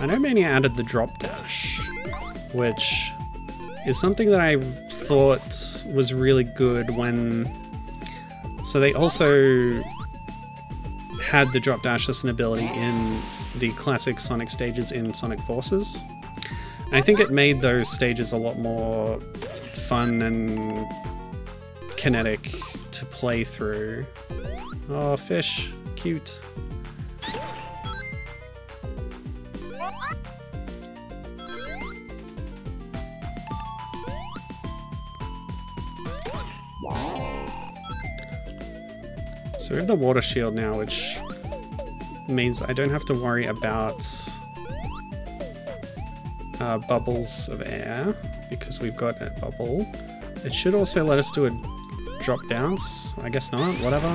I know Mania added the drop dash, which is something that I thought was really good when... So they also had the drop dash as an ability in the classic Sonic stages in Sonic Forces. And I think it made those stages a lot more fun and kinetic to play through. Oh, fish. Cute. So we have the water shield now, which means I don't have to worry about bubbles of air, because we've got a bubble. It should also let us do a drop bounce. I guess not, whatever.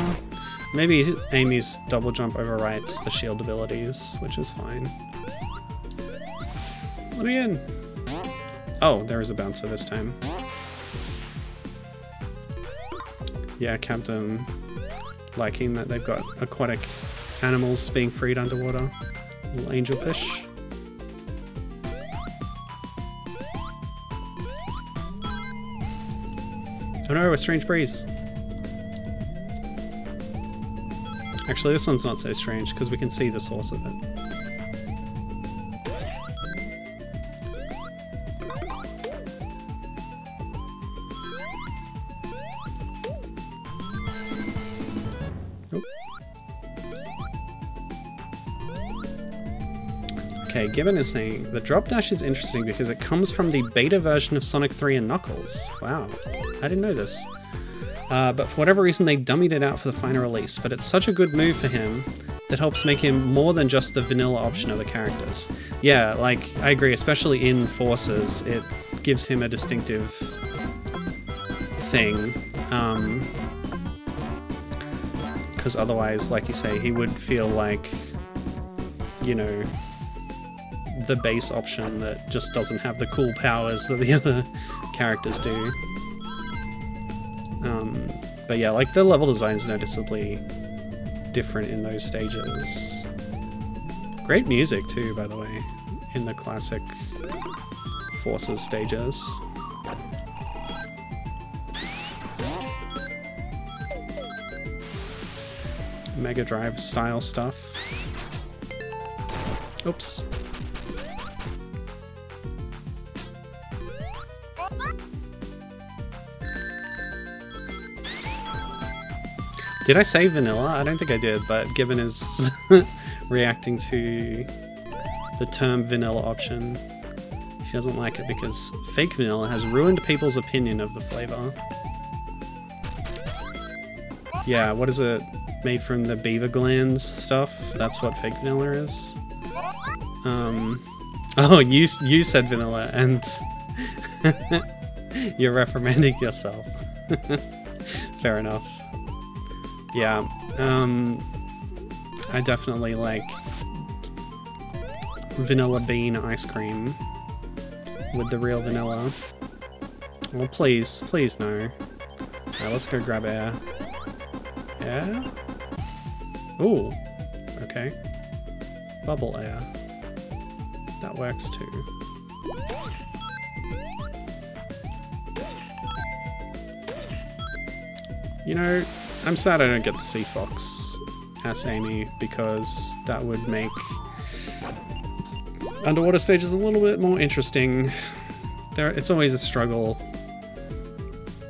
Maybe Amy's double jump overwrites the shield abilities, which is fine. Let me in! Oh, there is a bouncer this time. Yeah, Captain liking that they've got aquatic animals being freed underwater. Little angelfish. Oh no, a strange breeze. Actually, this one's not so strange because we can see the source of it. Okay, Gibbon is saying, the drop dash is interesting because it comes from the beta version of Sonic 3 and Knuckles. Wow, I didn't know this. But for whatever reason they dummied it out for the final release, but it's such a good move for him that helps make him more than just the vanilla option of the characters. Yeah, like, I agree, especially in Forces, it gives him a distinctive thing. Because otherwise, like you say, he would feel like, you know, the base option that just doesn't have the cool powers that the other characters do. But yeah, like the level design's noticeably different in those stages. Great music too, by the way, in the classic Forces stages. Mega Drive style stuff. Oops. Did I say vanilla? I don't think I did, but Gibbon is reacting to the term vanilla option. She doesn't like it because fake vanilla has ruined people's opinion of the flavor. Yeah, what is it? Made from the beaver glands stuff? That's what fake vanilla is? Oh, you said vanilla, and you're reprimanding yourself. Fair enough. Yeah, I definitely like vanilla bean ice cream with the real vanilla. Well, please, please no. Alright, let's go grab air. Air? Ooh, okay. Bubble air. That works too. You know, I'm sad I don't get the Sea Fox as Amy, because that would make underwater stages a little bit more interesting. It's always a struggle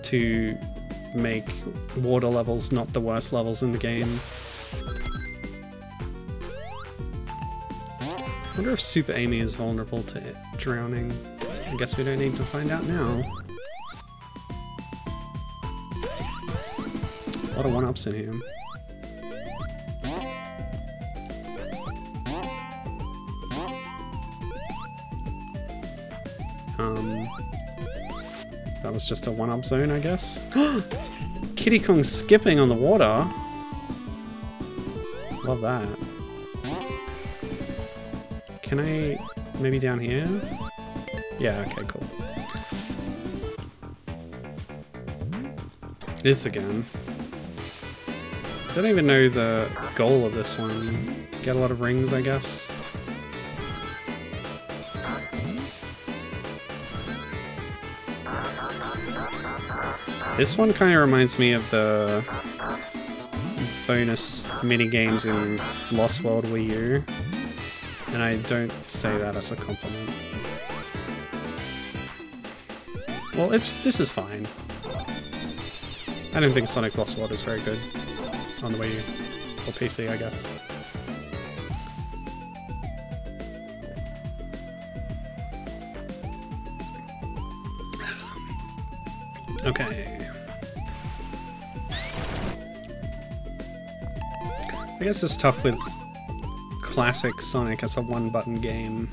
to make water levels not the worst levels in the game. I wonder if Super Amy is vulnerable to drowning. I guess we don't need to find out now. A lot of one-ups in here. That was just a one-up zone, I guess. Kiddy Kong skipping on the water. Love that. Can I... maybe down here? Yeah, okay, cool. This again. Don't even know the goal of this one. Get a lot of rings, I guess. This one kind of reminds me of the bonus mini-games in Lost World Wii U. And I don't say that as a compliment. Well, this is fine. I don't think Sonic Lost World is very good on the Wii U, or PC, I guess. Okay. I guess it's tough with classic Sonic as a one-button game.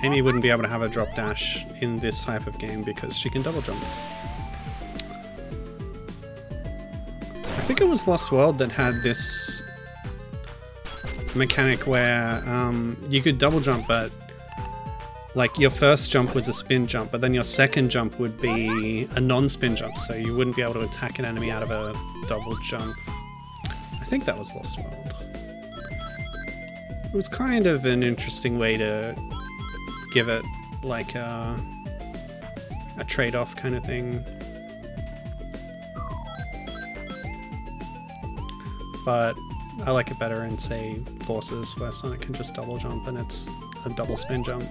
Amy wouldn't be able to have a drop dash in this type of game because she can double jump. I think it was Lost World that had this mechanic where you could double jump, but like your first jump was a spin jump, but then your second jump would be a non-spin jump, so you wouldn't be able to attack an enemy out of a double jump. I think that was Lost World. It was kind of an interesting way to give it like a trade-off kind of thing. But I like it better in, say, Forces, where Sonic can just double jump and it's a double spin jump.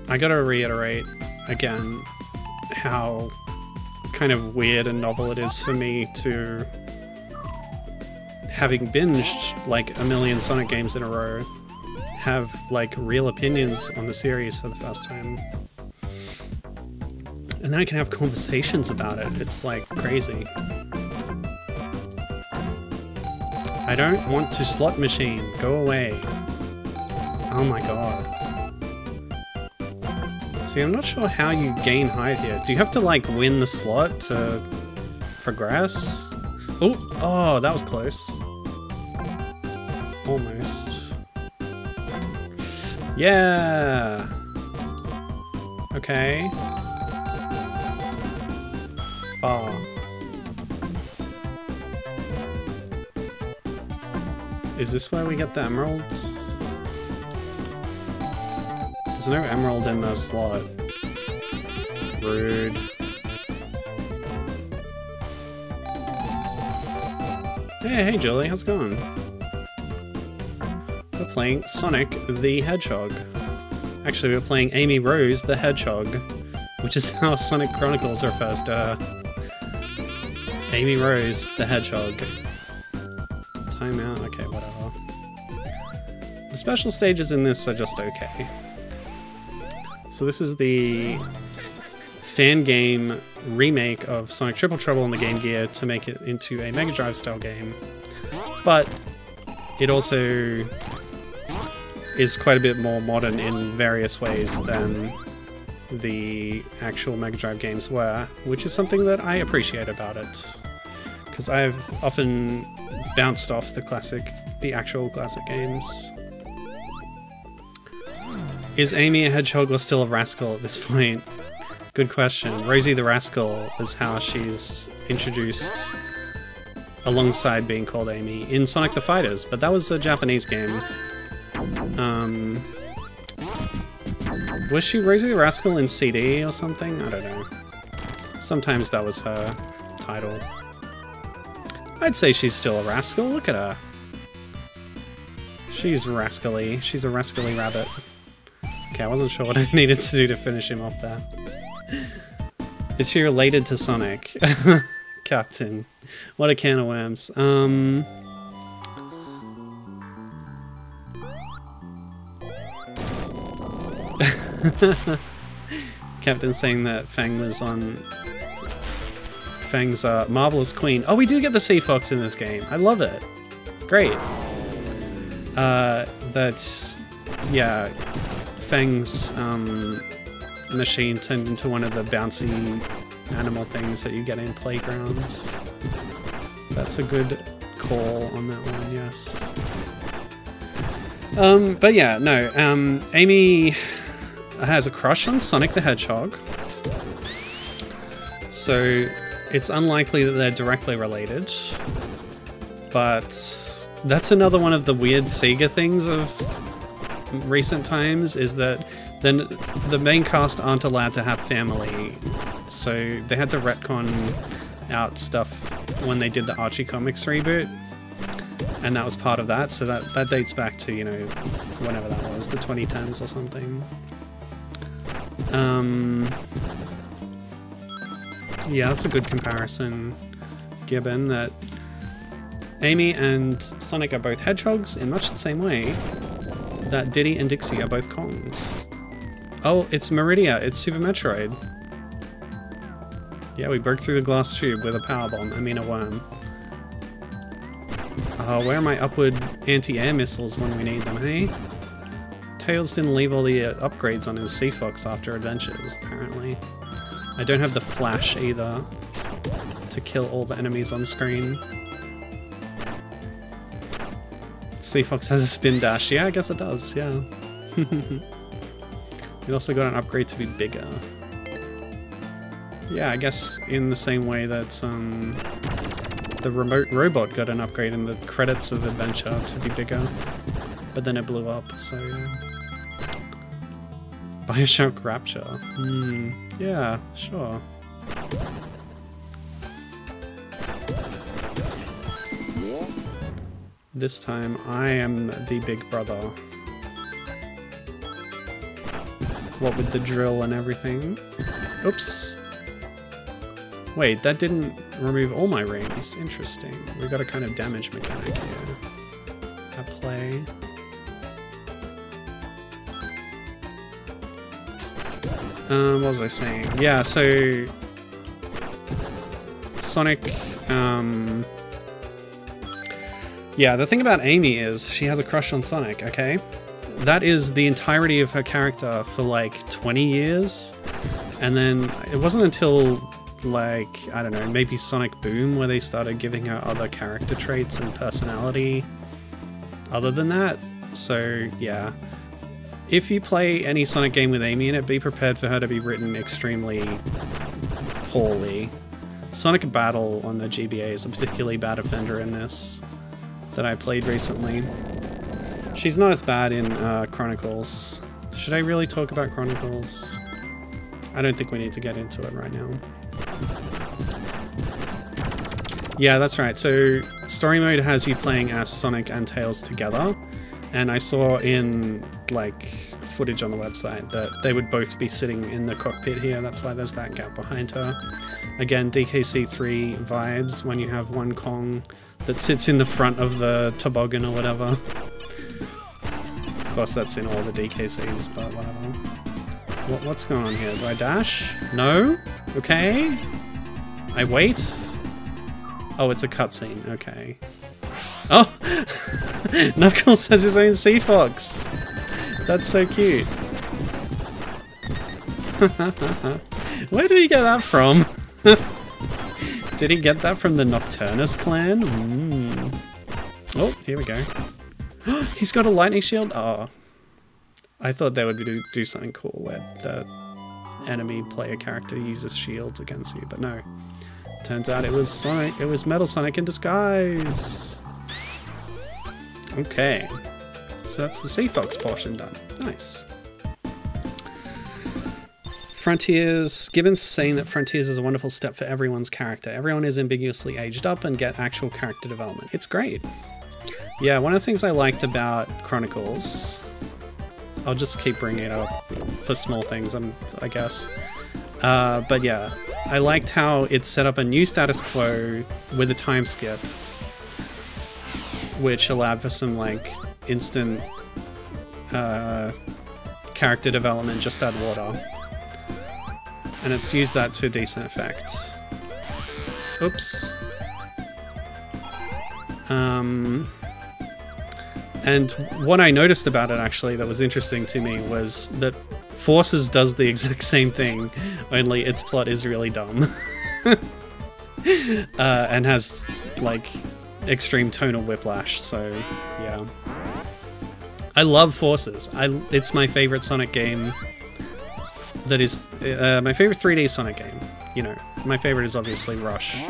I gotta reiterate again how kind of weird and novel it is for me to, having binged like a million Sonic games in a row, have like real opinions on the series for the first time. And then I can have conversations about it. It's like crazy. I don't want to slot machine. Go away. Oh my god. See, I'm not sure how you gain height here. Do you have to like win the slot to progress? Oh, that was close. Almost. Yeah! Okay. Bar. Is this where we get the emeralds? There's no emerald in the slot. Rude. Hey Julie, how's it going? We're playing Sonic the Hedgehog. Actually, we're playing Amy Rose the Hedgehog, which is how Sonic Chronicles refers to her. Amy Rose the Hedgehog. Timeout, okay, whatever. The special stages in this are just okay. So this is the fangame remake of Sonic Triple Trouble on the Game Gear to make it into a Mega Drive style game. But it also is quite a bit more modern in various ways than the actual Mega Drive games were, which is something that I appreciate about it. Because I've often bounced off the actual classic games. Is Amy a hedgehog or still a rascal at this point? Good question. Rosie the Rascal is how she's introduced alongside being called Amy in Sonic the Fighters, but that was a Japanese game. Was she Rosie the Rascal in CD or something? I don't know. Sometimes that was her title. I'd say she's still a rascal. Look at her. She's rascally. She's a rascally rabbit. Okay, I wasn't sure what I needed to do to finish him off there. Is she related to Sonic? Captain. What a can of worms. Captain saying that Fang was on Fang's Marvelous Queen. Oh, we do get the Sea Fox in this game. I love it. Great. That's... yeah. Fang's machine turned into one of the bouncy animal things that you get in playgrounds. That's a good call on that one, yes. But yeah, no, Amy has a crush on Sonic the Hedgehog. So it's unlikely that they're directly related. But that's another one of the weird Sega things of recent times, is that then the main cast aren't allowed to have family, so they had to retcon out stuff when they did the Archie Comics reboot, and that was part of that, so that dates back to, you know, whenever that was, the 2010s or something. Yeah, that's a good comparison, Gibbon, that Amy and Sonic are both hedgehogs in much the same way. that Diddy and Dixie are both Kongs. Oh, it's Meridia. It's Super Metroid. Yeah, we broke through the glass tube with a power bomb. I mean a worm. Where are my upward anti-air missiles when we need them, hey? Tails didn't leave all the upgrades on his Sea Fox after adventures, apparently. I don't have the flash either to kill all the enemies on screen. Sea Fox has a spin dash. Yeah, I guess it does, yeah. We also got an upgrade to be bigger. Yeah, I guess in the same way that the remote robot got an upgrade in the credits of Adventure to be bigger, but then it blew up, so yeah. Bioshock Rapture. Yeah, sure. This time I am the big brother. What with the drill and everything. Oops. Wait, that didn't remove all my rings. Interesting. We got a kind of damage mechanic here at play. What was I saying? Yeah, so Sonic, yeah, the thing about Amy is she has a crush on Sonic, okay? That is the entirety of her character for like 20 years. And then it wasn't until like, I don't know, maybe Sonic Boom where they started giving her other character traits and personality other than that. So yeah, if you play any Sonic game with Amy in it, be prepared for her to be written extremely poorly. Sonic Battle on the GBA is a particularly bad offender in this that I played recently. She's not as bad in Chronicles. Should I really talk about Chronicles? I don't think we need to get into it right now. Yeah, that's right. So story mode has you playing as Sonic and Tails together, and I saw in like footage on the website that they would both be sitting in the cockpit here. That's why there's that gap behind her. Again, DKC3 vibes when you have one Kong that sits in the front of the toboggan or whatever. Of course, that's in all the DKCs, but whatever. What's going on here? Do I dash? No? Okay. I wait? Oh, it's a cutscene. Okay. Oh! Knuckles has his own Sea Fox! That's so cute. Where did he get that from? Did he get that from the Nocturnus clan? Oh, here we go. He's got a lightning shield? Oh. I thought they would do something cool where the enemy player character uses shields against you, but no. Turns out it was Sonic. It was Metal Sonic in disguise. Okay. So that's the Sea Fox portion done. Nice. Frontiers. Gibbons saying that Frontiers is a wonderful step for everyone's character. Everyone is ambiguously aged up and get actual character development. It's great. Yeah, one of the things I liked about Chronicles... I'll just keep bringing it up for small things, I guess. But yeah, I liked how it set up a new status quo with a time skip, which allowed for some like instant character development just add water. And it's used that to a decent effect. Oops. And what I noticed about it actually that was interesting to me was that Forces does the exact same thing, only its plot is really dumb. And has like extreme tonal whiplash, so yeah. I love Forces. It's my favorite Sonic game. That is my favorite 3D Sonic game. You know, my favorite is obviously Rush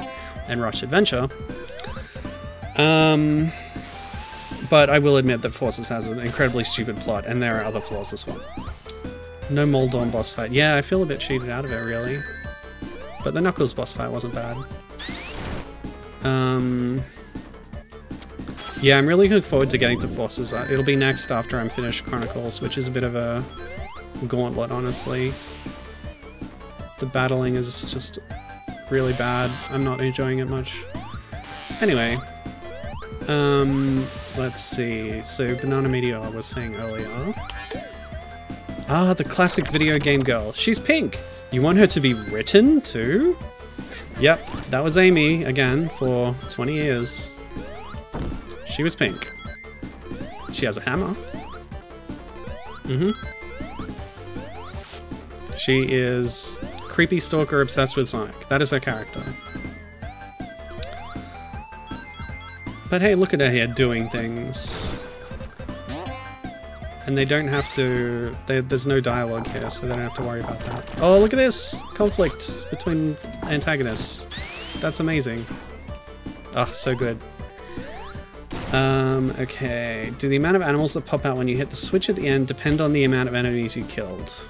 and Rush Adventure. But I will admit that Forces has an incredibly stupid plot, and there are other flaws as well. No Moldorm boss fight. Yeah, I feel a bit cheated out of it, really. But the Knuckles boss fight wasn't bad. Yeah, I'm really looking forward to getting to Forces. It'll be next after I'm finished Chronicles, which is a bit of a gauntlet, honestly. The battling is just really bad. I'm not enjoying it much. Anyway, Let's see. So Banana Meteor was saying earlier. Ah, the classic video game girl. She's pink. You want her to be written too? Yep, that was Amy again for 20 years. She was pink. She has a hammer. She is creepy stalker obsessed with Sonic. That is her character. But hey, look at her here doing things. And they don't have to... there's no dialogue here, so they don't have to worry about that. Oh, look at this! Conflict between antagonists. That's amazing. Ah, oh, so good. Okay. Do the amount of animals that pop out when you hit the switch at the end depend on the amount of enemies you killed?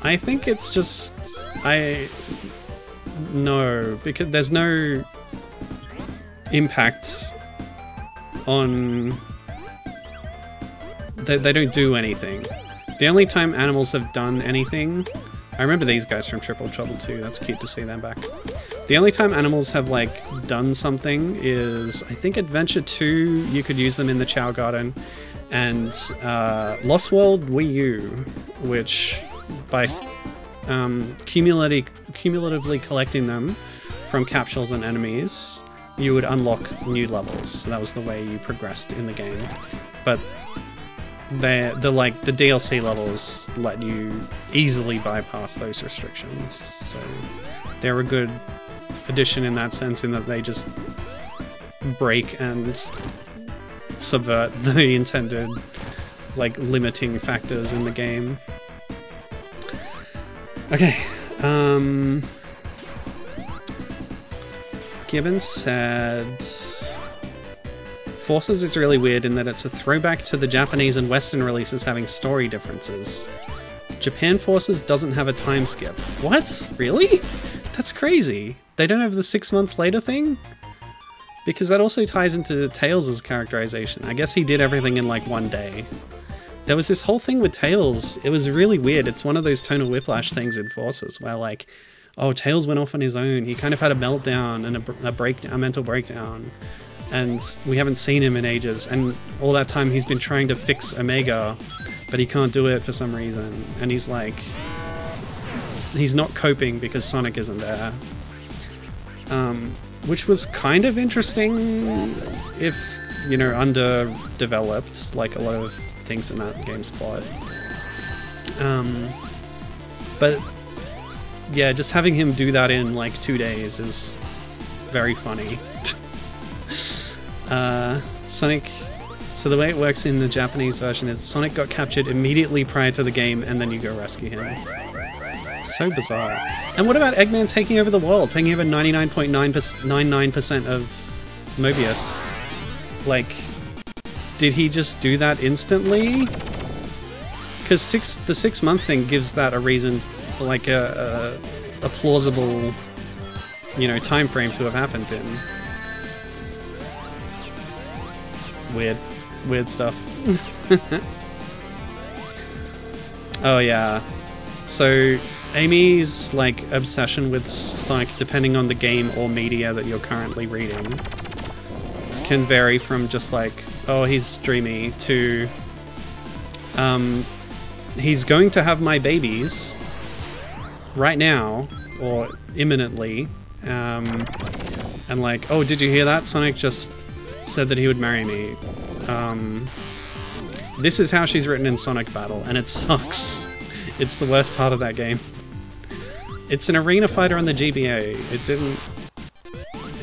I think it's just... No, because there's no impact on... They don't do anything. The only time animals have done anything... I remember these guys from Triple Trouble 2, that's cute to see them back. The only time animals have, like, done something is, I think Adventure 2, you could use them in the Chow Garden, and Lost World Wii U, which, by cumulatively collecting them from capsules and enemies, you would unlock new levels. So that was the way you progressed in the game. But the DLC levels let you easily bypass those restrictions, so they're a good addition in that sense, in that they just break and subvert the intended, like, limiting factors in the game. Okay, Gibbons said... Forces is really weird in that it's a throwback to the Japanese and Western releases having story differences. Japan Forces doesn't have a time skip. What? Really? That's crazy. They don't have the 6 months later thing? Because that also ties into Tails' characterization. I guess he did everything in like one day. There was this whole thing with Tails. It was really weird. It's one of those tonal whiplash things in Forces where, like, oh, Tails went off on his own. He kind of had a meltdown and a mental breakdown. And we haven't seen him in ages, and all that time he's been trying to fix Omega, but he can't do it for some reason, and he's like... he's not coping because Sonic isn't there. Which was kind of interesting, if, you know, underdeveloped, like a lot of things in that game's plot. But, yeah, just having him do that in, like, 2 days is very funny. Sonic... So the way it works in the Japanese version is Sonic got captured immediately prior to the game, and then you go rescue him. It's so bizarre. And what about Eggman taking over the world? Taking over 99.99% of Mobius? Like, did he just do that instantly? Because the 6 month thing gives that a reason, like a plausible, you know, time frame to have happened in. Weird stuff. Oh yeah. So Amy's like obsession with Sonic, depending on the game or media that you're currently reading, can vary from just like, oh, he's dreamy, to he's going to have my babies right now or imminently, and like, oh, did you hear that? Sonic just said that he would marry me. This is how she's written in Sonic Battle, and it sucks. It's the worst part of that game. It's an arena fighter on the GBA.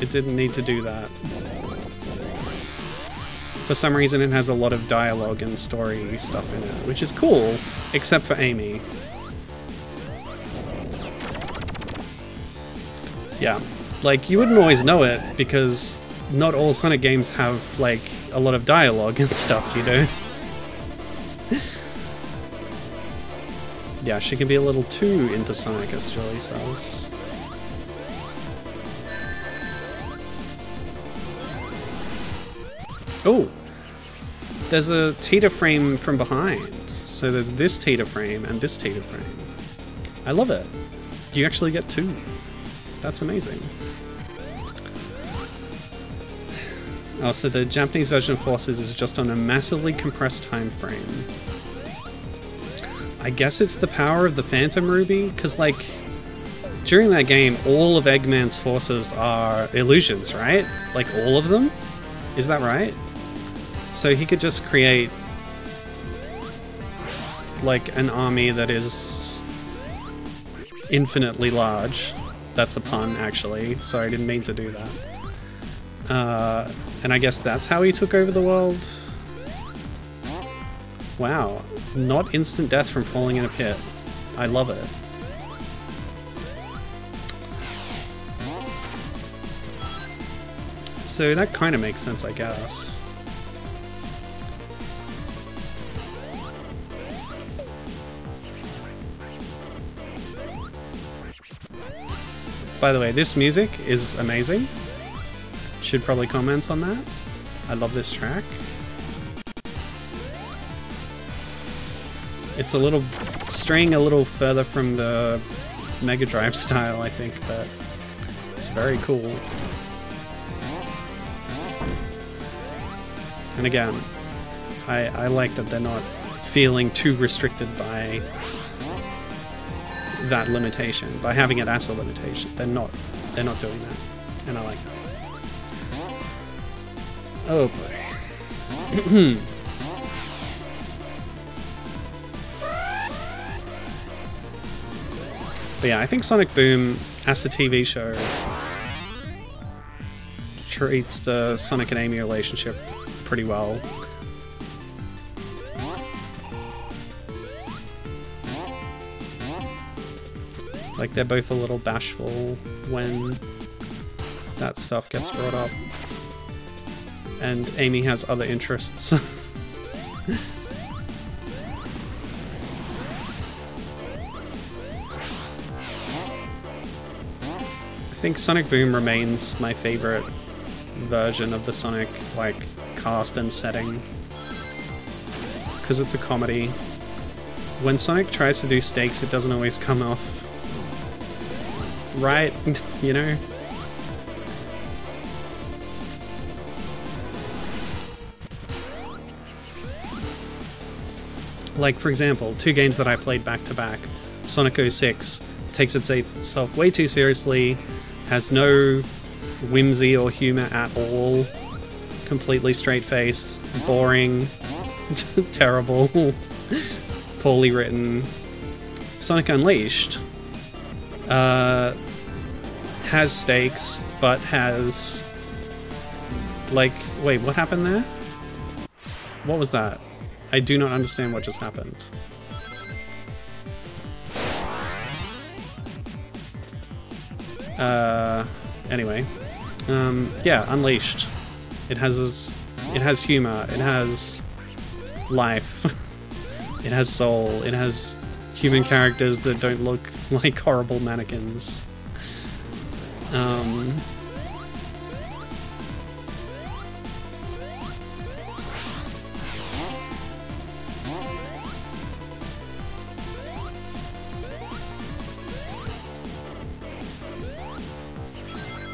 It didn't need to do that. For some reason it has a lot of dialogue and story stuff in it, which is cool, except for Amy. Yeah, like, you wouldn't always know it, because not all Sonic games have, like, a lot of dialogue and stuff, you know? Yeah, she can be a little too into Sonic, as Julie says. Oh! There's a Tita frame from behind. So there's this Tita frame and this Tita frame. I love it. You actually get two. That's amazing. Oh, so the Japanese version of Forces is just on a massively compressed time frame. I guess it's the power of the Phantom Ruby, because, like, during that game, all of Eggman's forces are illusions, right? Like, all of them? Is that right? So he could just create, like, an army that is infinitely large. That's a pun, actually. Sorry, I didn't mean to do that. And I guess that's how he took over the world? Wow. Not instant death from falling in a pit. I love it. So that kind of makes sense, I guess. By the way, this music is amazing. Should probably comment on that. I love this track. It's a little straying a little further from the Mega Drive style, I think, but it's very cool. And again, I like that they're not feeling too restricted by that limitation, by having it as a limitation. They're not doing that, and I like that. Oh boy. But yeah, I think Sonic Boom, as the TV show, treats the Sonic and Amy relationship pretty well. Like, they're both a little bashful when that stuff gets brought up. And Amy has other interests. I think Sonic Boom remains my favorite version of the Sonic, like, cast and setting. Because it's a comedy. When Sonic tries to do stakes, it doesn't always come off right, you know? Like, for example, two games that I played back to back. Sonic 06 takes itself way too seriously, has no whimsy or humor at all, completely straight-faced, boring, terrible, poorly written. Sonic Unleashed has stakes, but has, like, wait, what happened there? What was that? I do not understand what just happened. Anyway. Yeah, Unleashed. It has humor, it has life, it has soul, it has human characters that don't look like horrible mannequins.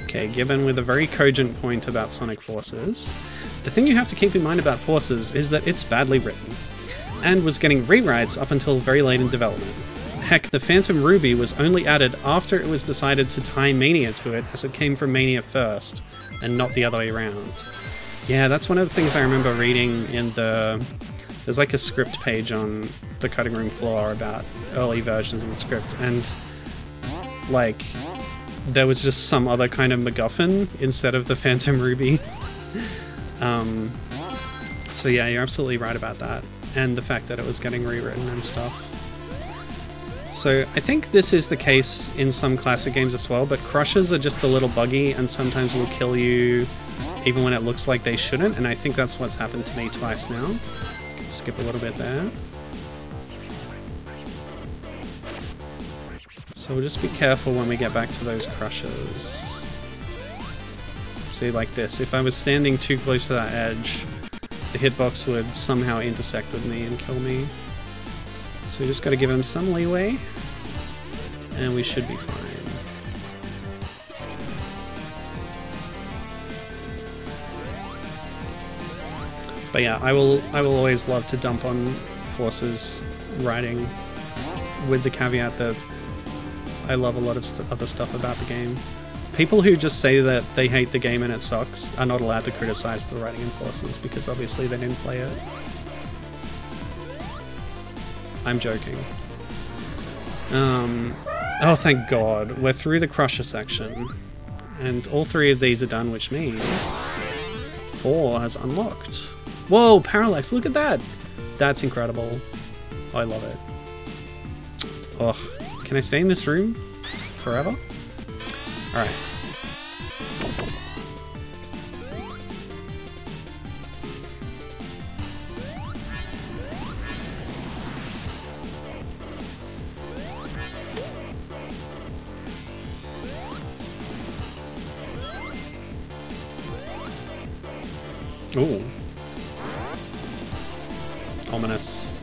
Okay, given with a very cogent point about Sonic Forces, the thing you have to keep in mind about Forces is that it's badly written, and was getting rewrites up until very late in development. Heck, the Phantom Ruby was only added after it was decided to tie Mania to it, as it came from Mania first, and not the other way around. Yeah, that's one of the things I remember reading in the... There's like a script page on the cutting room floor about early versions of the script, and like, there was just some other kind of MacGuffin instead of the Phantom Ruby. So yeah, you're absolutely right about that, and the fact that it was getting rewritten and stuff. So I think this is the case in some classic games as well, but crushes are just a little buggy and sometimes will kill you even when it looks like they shouldn't, and I think that's what's happened to me twice now. Can skip a little bit there. So we'll just be careful when we get back to those crushes. See, like this, if I was standing too close to that edge, the hitbox would somehow intersect with me and kill me. So we just gotta give him some leeway, and we should be fine. But yeah, I will always love to dump on Force's writing, with the caveat that I love a lot of other stuff about the game. People who just say that they hate the game and it sucks are not allowed to criticize the writing in Forces, because obviously they didn't play it. I'm joking. Oh, thank God. We're through the Crusher section. And all 3 of these are done, which means 4 has unlocked. Whoa, Parallax, look at that! That's incredible. I love it. Oh, can I stay in this room forever? Alright. Ooh. Ominous.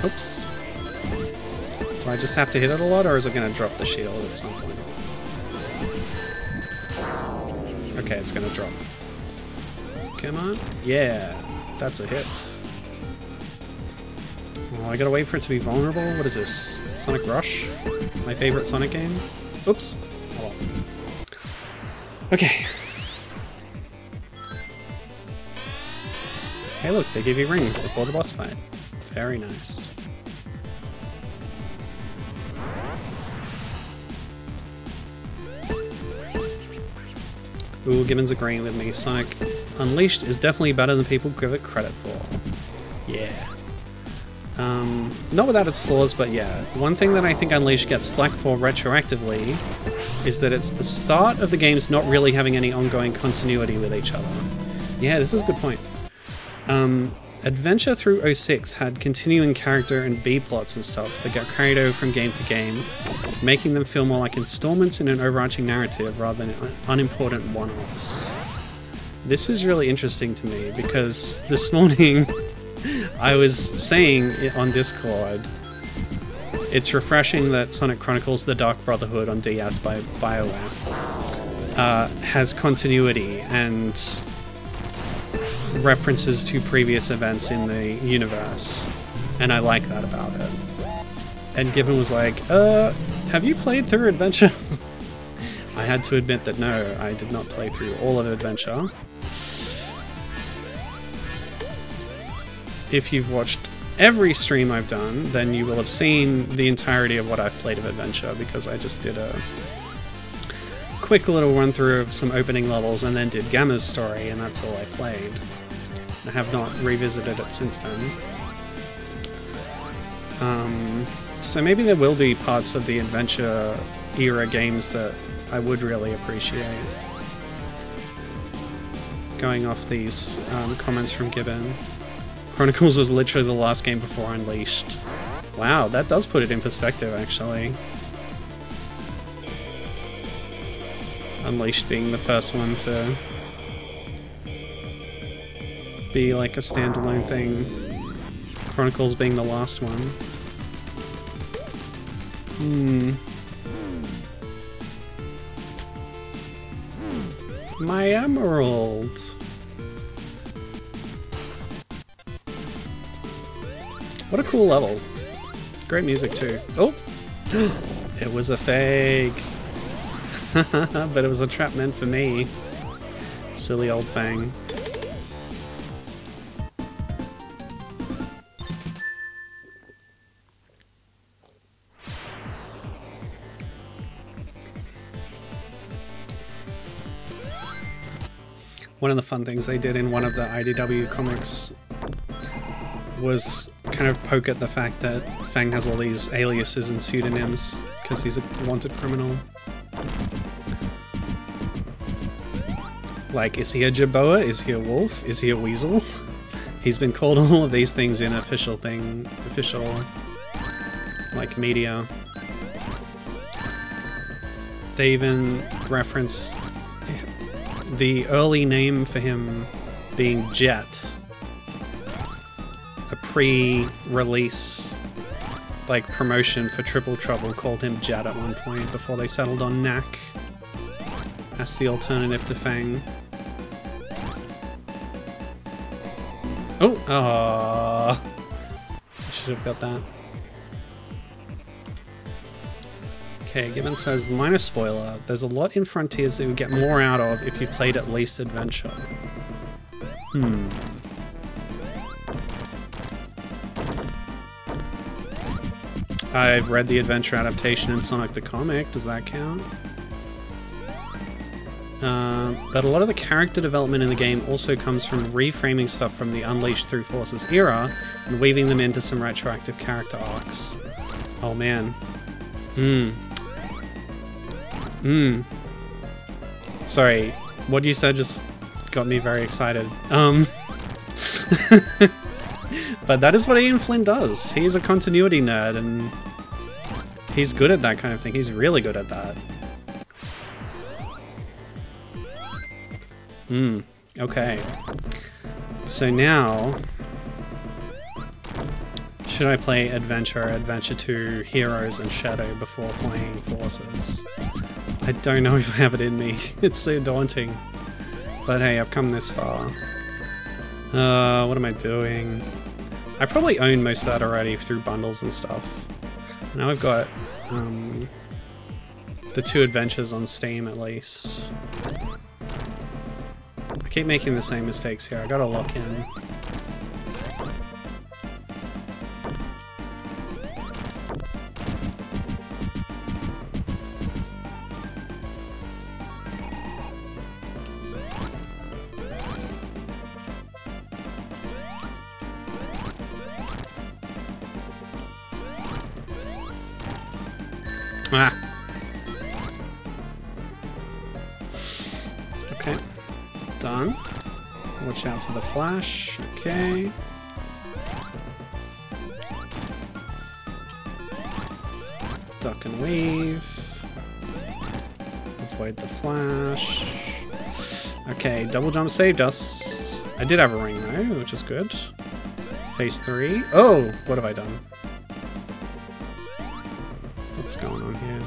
Oops. Do I just have to hit it a lot, or is it going to drop the shield at some point? Okay, it's going to drop. Come on. Yeah, that's a hit. Oh, I gotta wait for it to be vulnerable. What is this? Sonic Rush? My favorite Sonic game? Oops. Oh well. Okay. Hey look, they give you rings before the boss fight. Very nice. Ooh, Gibbon's agreeing with me. Sonic Unleashed is definitely better than people give it credit for. Yeah. Not without its flaws, but yeah. One thing that I think Unleashed gets flack for retroactively is that it's the start of the games not really having any ongoing continuity with each other. Yeah, this is a good point. Adventure through 06 had continuing character and B-plots and stuff that got carried over from game to game, making them feel more like installments in an overarching narrative rather than unimportant one-offs. This is really interesting to me because this morning I was saying on Discord, it's refreshing that Sonic Chronicles The Dark Brotherhood on DS by BioWare has continuity and references to previous events in the universe, and I like that about it. And Gibbon was like, have you played through Adventure? I had to admit that no, I did not play through all of Adventure. If you've watched every stream I've done, then you will have seen the entirety of what I've played of Adventure, because I just did a quick little run through of some opening levels and then did Gamma's story, and that's all I played. I have not revisited it since then. So maybe there will be parts of the Adventure era games that I would really appreciate. Going off these comments from Gibbon. Chronicles was literally the last game before Unleashed. Wow, that does put it in perspective, actually. Unleashed being the first one to be like a standalone thing. Chronicles being the last one. My emerald! What a cool level. Great music too. Oh! It was a fake! But it was a trap meant for me. Silly old Fang. One of the fun things they did in one of the IDW comics was kind of poke at the fact that Fang has all these aliases and pseudonyms because he's a wanted criminal. Like, is he a Jerboa? Is he a wolf? Is he a weasel? He's been called all of these things in official like media. They even reference the early name for him being Jet. A pre-release like promotion for Triple Trouble called him Jet at one point before they settled on Knack. That's the alternative to Fang. Oh! I should have got that. Okay, Gibbon says, minor spoiler, there's a lot in Frontiers that you would get more out of if you played at least Adventure. I've read the Adventure adaptation in Sonic the Comic, does that count? But a lot of the character development in the game also comes from reframing stuff from the Unleashed Through Forces era and weaving them into some retroactive character arcs. Oh man. Sorry, what you said just got me very excited. But that is what Ian Flynn does. He's a continuity nerd and he's good at that kind of thing. He's really good at that. Okay. So now, should I play Adventure, Adventure 2, Heroes, and Shadow before playing Forces? I don't know if I have it in me. It's so daunting. But hey, I've come this far. What am I doing? I probably own most of that already through bundles and stuff. Now I've got the 2 adventures on Steam at least. I keep making the same mistakes here. I gotta lock in. Ah. Okay. Done. Watch out for the flash. Okay. Duck and weave. Avoid the flash. Okay, double jump saved us. I did have a ring though, which is good. Phase 3. Oh! What have I done? What's going on here?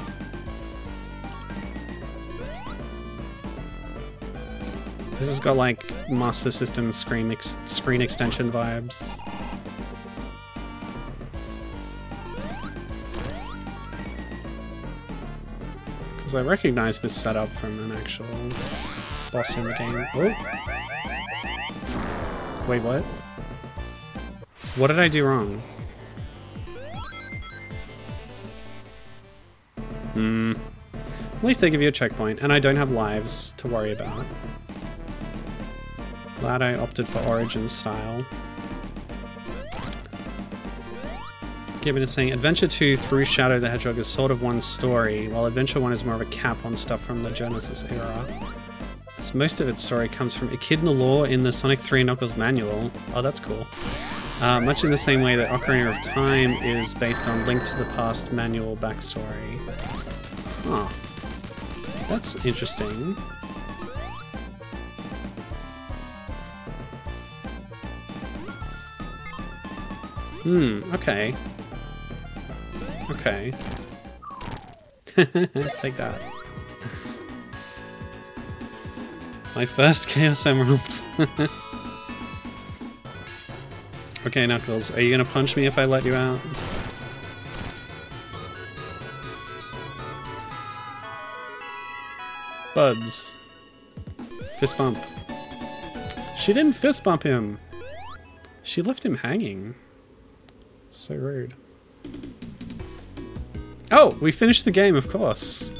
This has got like Master System screen extension vibes. Because I recognize this setup from an actual boss in the game. Oh. Wait, what? What did I do wrong? At least they give you a checkpoint, and I don't have lives to worry about. Glad I opted for Origin style. Gibbon is saying, Adventure 2 through Shadow the Hedgehog is sort of one story, while Adventure 1 is more of a cap on stuff from the Genesis era. As most of its story comes from Echidna lore in the Sonic 3 Knuckles manual. Oh, that's cool. Much in the same way that Ocarina of Time is based on Link to the Past manual backstory. Huh. That's interesting. Okay. Okay. Take that. My first Chaos Emerald. Okay, Knuckles, are you gonna punch me if I let you out? Buds. Fist bump. She didn't fist bump him! She left him hanging. So rude. Oh! We finished the game, of course!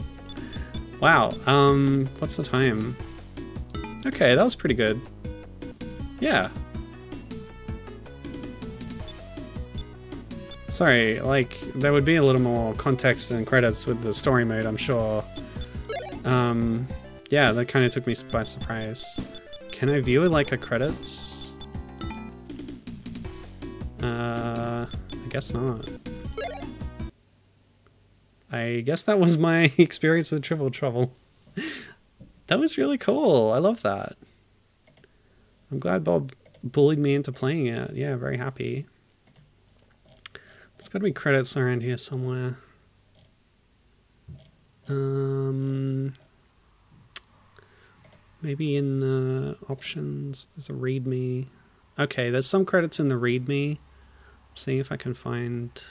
Wow, what's the time? Okay, that was pretty good. Yeah. Sorry, like, there would be a little more context and credits with the story mode, I'm sure. Yeah, that kind of took me by surprise. Can I view it like a credits? I guess not. I guess that was my experience with Triple Trouble. That was really cool. I love that. I'm glad Bob bullied me into playing it. Yeah, very happy. There's got to be credits around here somewhere. Maybe in the options, there's a readme. Okay, there's some credits in the readme. Seeing if I can find...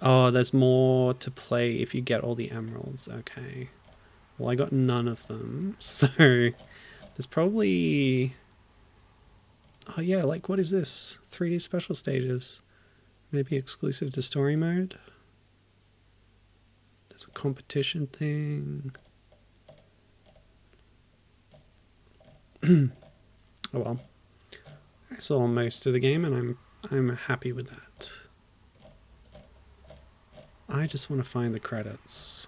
Oh, there's more to play if you get all the emeralds. Okay. Well, I got none of them, so there's probably... Oh yeah, like what is this? 3D special stages. Maybe exclusive to story mode? There's a competition thing. Oh well. I saw most of the game and I'm happy with that. I just want to find the credits.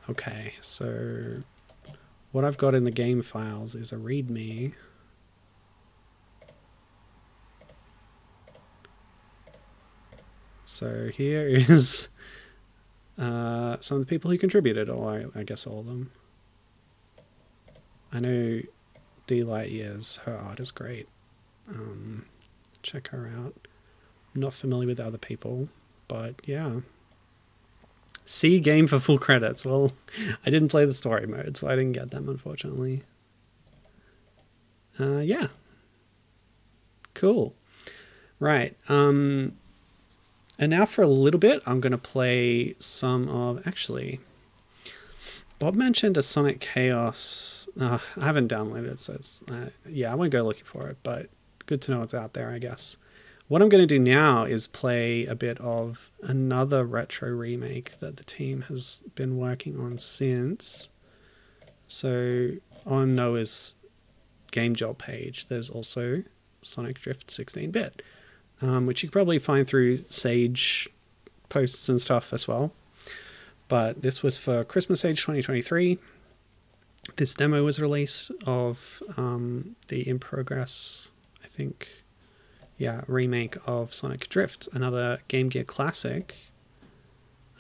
Okay, so what I've got in the game files is a readme. So here is some of the people who contributed, or I guess all of them. I know D Light Years, her art is great. Check her out. I'm not familiar with other people, but yeah. See game for full credits. Well, I didn't play the story mode, so I didn't get them, unfortunately. Yeah. Cool. Right. And now for a little bit, I'm going to play some of... Actually, Bob mentioned a Sonic Chaos. I haven't downloaded it, so it's, yeah, I won't go looking for it, but good to know it's out there, I guess. What I'm going to do now is play a bit of another retro remake that the team has been working on since. So on Noah's Game Job page, there's also Sonic Drift 16-bit, which you can probably find through Sage posts and stuff as well. But this was for Christmas Age 2023. This demo was released of the in progress, I think... Yeah, remake of Sonic Drift, another Game Gear classic.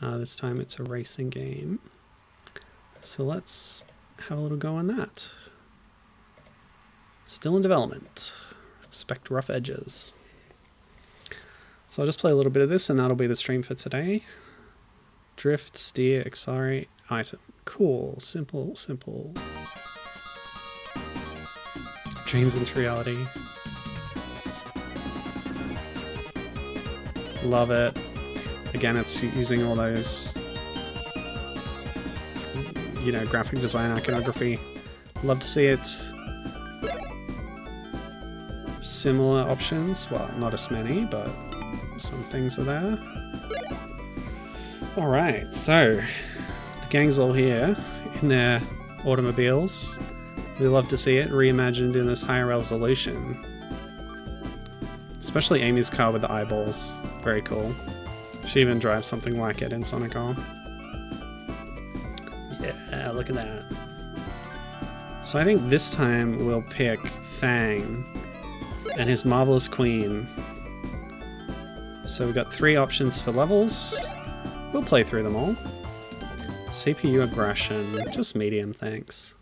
This time it's a racing game. So let's have a little go on that. Still in development. Expect rough edges. So I'll just play a little bit of this and that'll be the stream for today. Drift, steer, accelerate, item. Cool, simple, simple. Dreams into reality. Love it. Again, it's using all those, you know, graphic design iconography. Love to see it. Similar options. Well, not as many, but some things are there. Alright, so the gang's all here in their automobiles. We love to see it reimagined in this higher resolution. Especially Amy's car with the eyeballs. Very cool. She even drives something like it in Sonic R. Yeah, look at that. So I think this time we'll pick Fang and his Marvelous Queen. So we've got 3 options for levels. We'll play through them all. CPU aggression, just medium, thanks.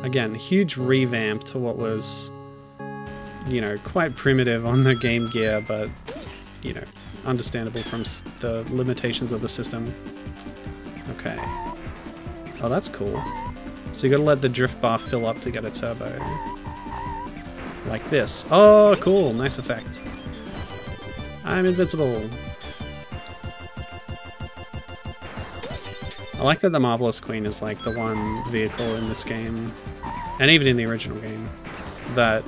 Again, huge revamp to what was, you know, quite primitive on the Game Gear, but, you know, understandable from the limitations of the system. Okay. Oh, that's cool. So you gotta let the drift bar fill up to get a turbo. Like this. Oh, cool. Nice effect. I'm invincible. I like that the Marvelous Queen is like the one vehicle in this game, and even in the original game, that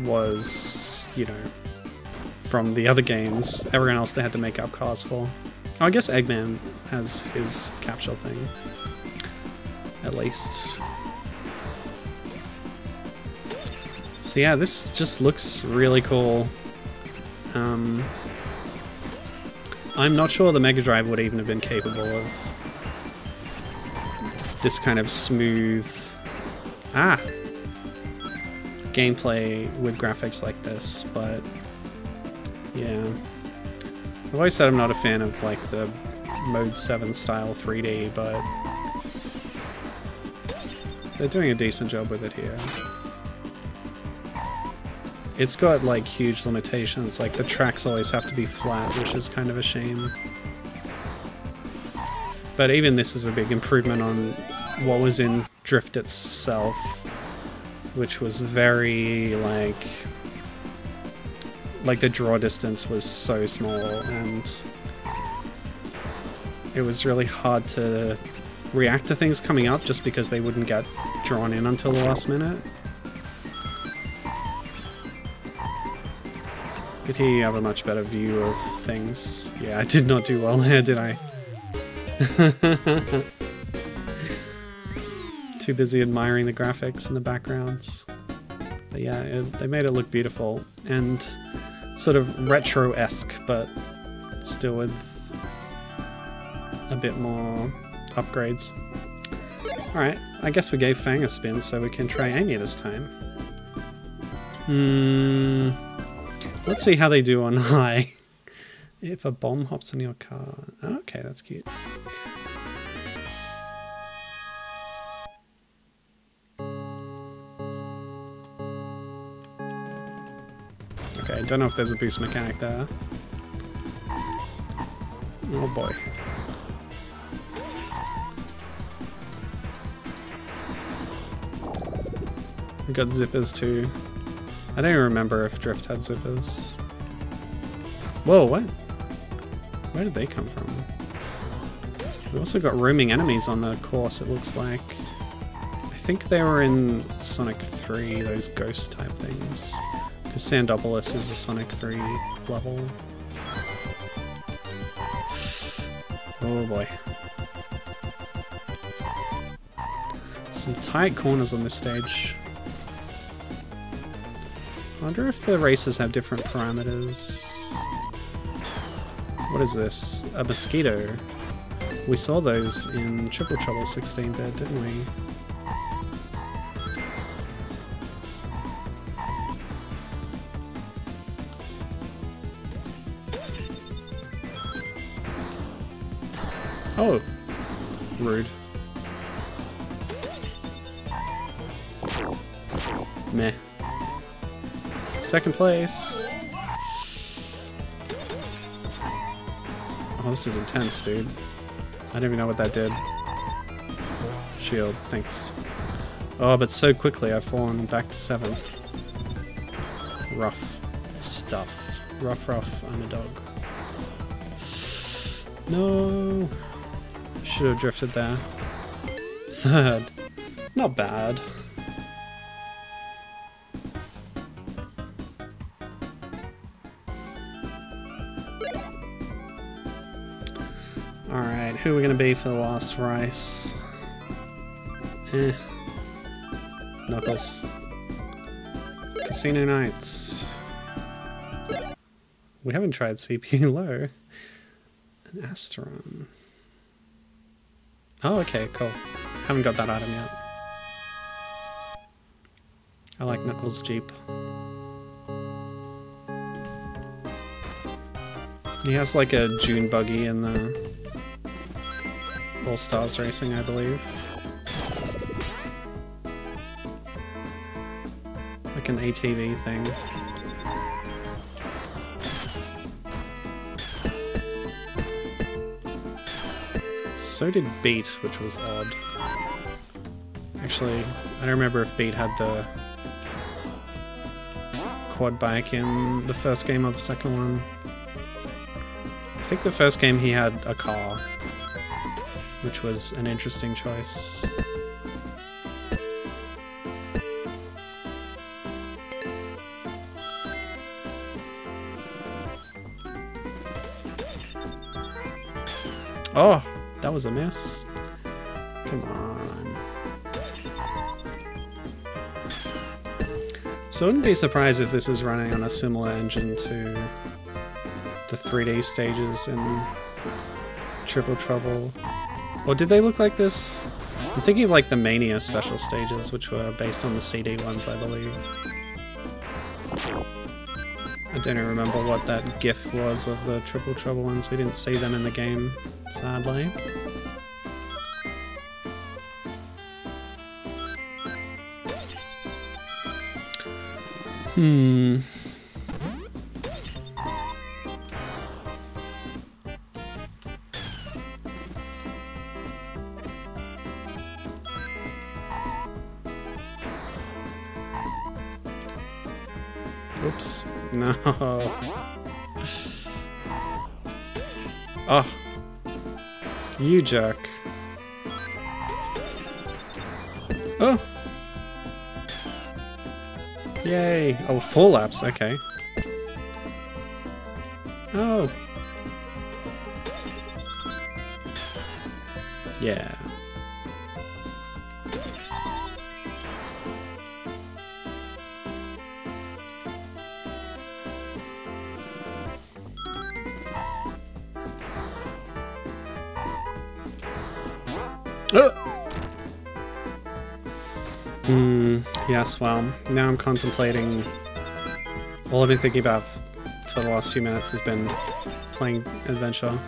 was, you know, from the other games. Everyone else they had to make up cars for. Oh, I guess Eggman has his capsule thing, at least. So yeah, this just looks really cool. I'm not sure the Mega Drive would even have been capable of this kind of smooth gameplay with graphics like this, but yeah. I've always said I'm not a fan of like the Mode 7 style 3D, but they're doing a decent job with it here. It's got like huge limitations, like the tracks always have to be flat, which is kind of a shame. But even this is a big improvement on what was in Drift itself, which was very like the draw distance was so small and it was really hard to react to things coming up just because they wouldn't get drawn in until the last minute. But here you have a much better view of things. Yeah, I did not do well there, did I? Too busy admiring the graphics and the backgrounds. But yeah, they made it look beautiful and sort of retro-esque, but still with a bit more upgrades. Alright, I guess we gave Fang a spin, so we can try Amy this time. Let's see how they do on high. If a bomb hops in your car. Okay, that's cute. Okay, don't know if there's a boost mechanic there. Oh boy. We got zippers too. I don't even remember if Drift had zippers. Whoa, what? Where did they come from? We also got roaming enemies on the course, it looks like. I think they were in Sonic 3, those ghost type things. Because Sandopolis is a Sonic 3 level. Oh boy. Some tight corners on this stage. I wonder if the races have different parameters. What is this? A mosquito. We saw those in Triple Trouble 16-bit, didn't we? Oh, rude. Meh. Second place. Oh, this is intense, dude. I don't even know what that did. Shield, thanks. Oh, but so quickly I've fallen back to 7th. Rough stuff. Rough, I'm a dog. No. Should have drifted there. 3rd. Not bad. Alright, who are we going to be for the last race? Knuckles. Casino Nights. We haven't tried CPU low. An Astron. Oh, okay, cool. Haven't got that item yet. I like Knuckles' Jeep. He has like a June buggy in the All Stars Racing, I believe. Like an ATV thing. So did Beat, which was odd. Actually, I don't remember if Beat had the quad bike in the first game or the second one. I think the first game he had a car, which was an interesting choice. Oh, that was a miss. Come on. So I wouldn't be surprised if this is running on a similar engine to the 3D stages in Triple Trouble. Or did they look like this? I'm thinking of like the Mania special stages, which were based on the CD ones, I believe. I don't even remember what that GIF was of the Triple Trouble ones. We didn't see them in the game, sadly. Hmm. Oops. No. Oh. You jerk. Oh. Yay. Oh, 4 laps. Okay. Oh. Yeah. Yes, well, now I'm contemplating... All I've been thinking about for the last few minutes has been playing Adventure.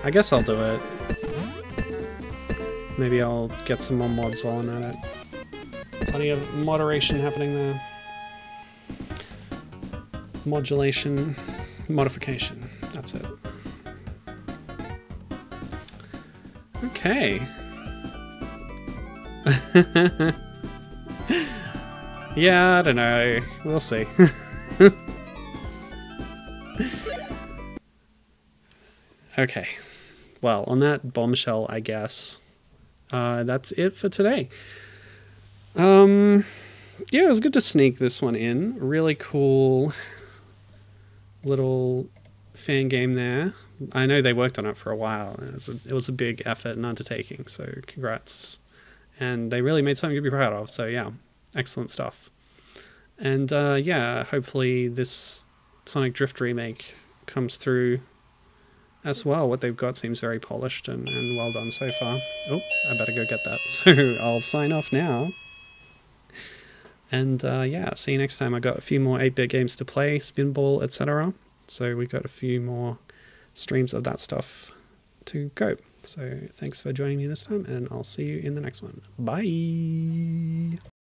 I guess I'll do it. Maybe I'll get some more mods while I'm at it. Plenty of moderation happening there. Modulation, modification, that's it. Okay. Yeah, I don't know. We'll see. Okay. Well, on that bombshell, I guess, that's it for today. Yeah, it was good to sneak this one in. Really cool little fan game there. I know they worked on it for a while. It was a big effort and undertaking, so congrats. And they really made something to be proud of, so yeah, excellent stuff. And yeah, hopefully this Sonic Drift remake comes through as well. What they've got seems very polished and well done so far. Oh, I better go get that. So I'll sign off now. And yeah, see you next time. I got a few more 8-bit games to play, Spinball, etc. So we've got a few more streams of that stuff to go. So thanks for joining me this time, and I'll see you in the next one. Bye!